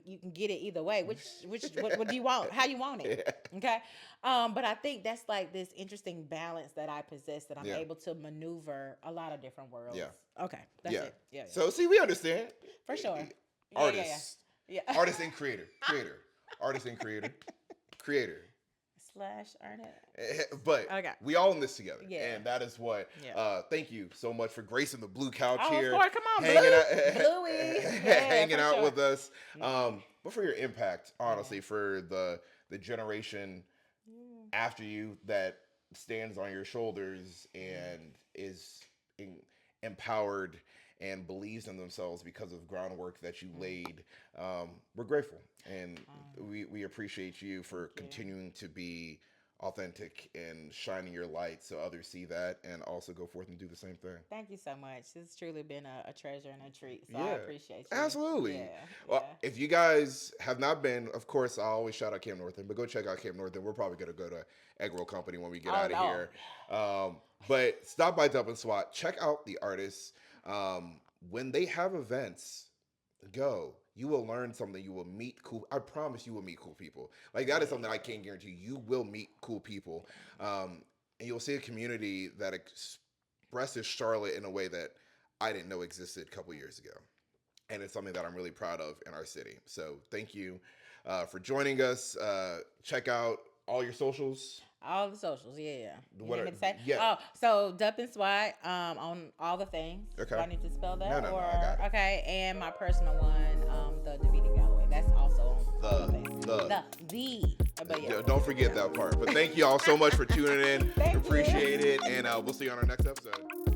you can get it either way. What do you want? How you want it? Yeah. Okay. But I think that's like this interesting balance that I possess, that I'm Yeah. able to maneuver a lot of different worlds. Yeah. Okay. That's Yeah. it. Yeah. So see, we understand. For sure. Artists. Yeah. Artist and creator. Artist and creator. creator. / Arnett. But Okay. we all in this together. Yeah. And that is what, Yeah. thank you so much for gracing the blue couch Oh, here. of course. Come on, hanging Blue. out, Bluey. hanging for out sure. with us. But for your impact, honestly, for the generation after you that stands on your shoulders and is empowered and believes in themselves because of groundwork that you laid. We're grateful, and we appreciate you for continuing to be authentic and shining your light so others see that and also go forth and do the same thing. Thank you so much. It's truly been a treasure and a treat. So Yeah, I appreciate you. absolutely. Yeah. Well, if you guys have not been, of course, I always shout out Camp Northern, but go check out Camp Northern. We're probably going to go to Egg Roll Company when we get out of here. But stop by Dupp Swat. Check out the artists. When they have events, go. You will learn something. You will meet cool. I promise you will meet cool people. Like that is something I can't guarantee. You will meet cool people, and you'll see a community that expresses Charlotte in a way that I didn't know existed a couple years ago, and it's something that I'm really proud of in our city. So thank you for joining us. Check out all your socials. All the socials, yeah. You What need are- me to say? yeah. Oh, so Dupp Swat on all the things. Okay. Do I need to spell that? No, I got it. Okay, and my personal one, the Davita Galloway. That's also on all the things. But yeah. Don't forget that part. But thank you all so much for tuning in. Thank you. Appreciate it, and we'll see you on our next episode.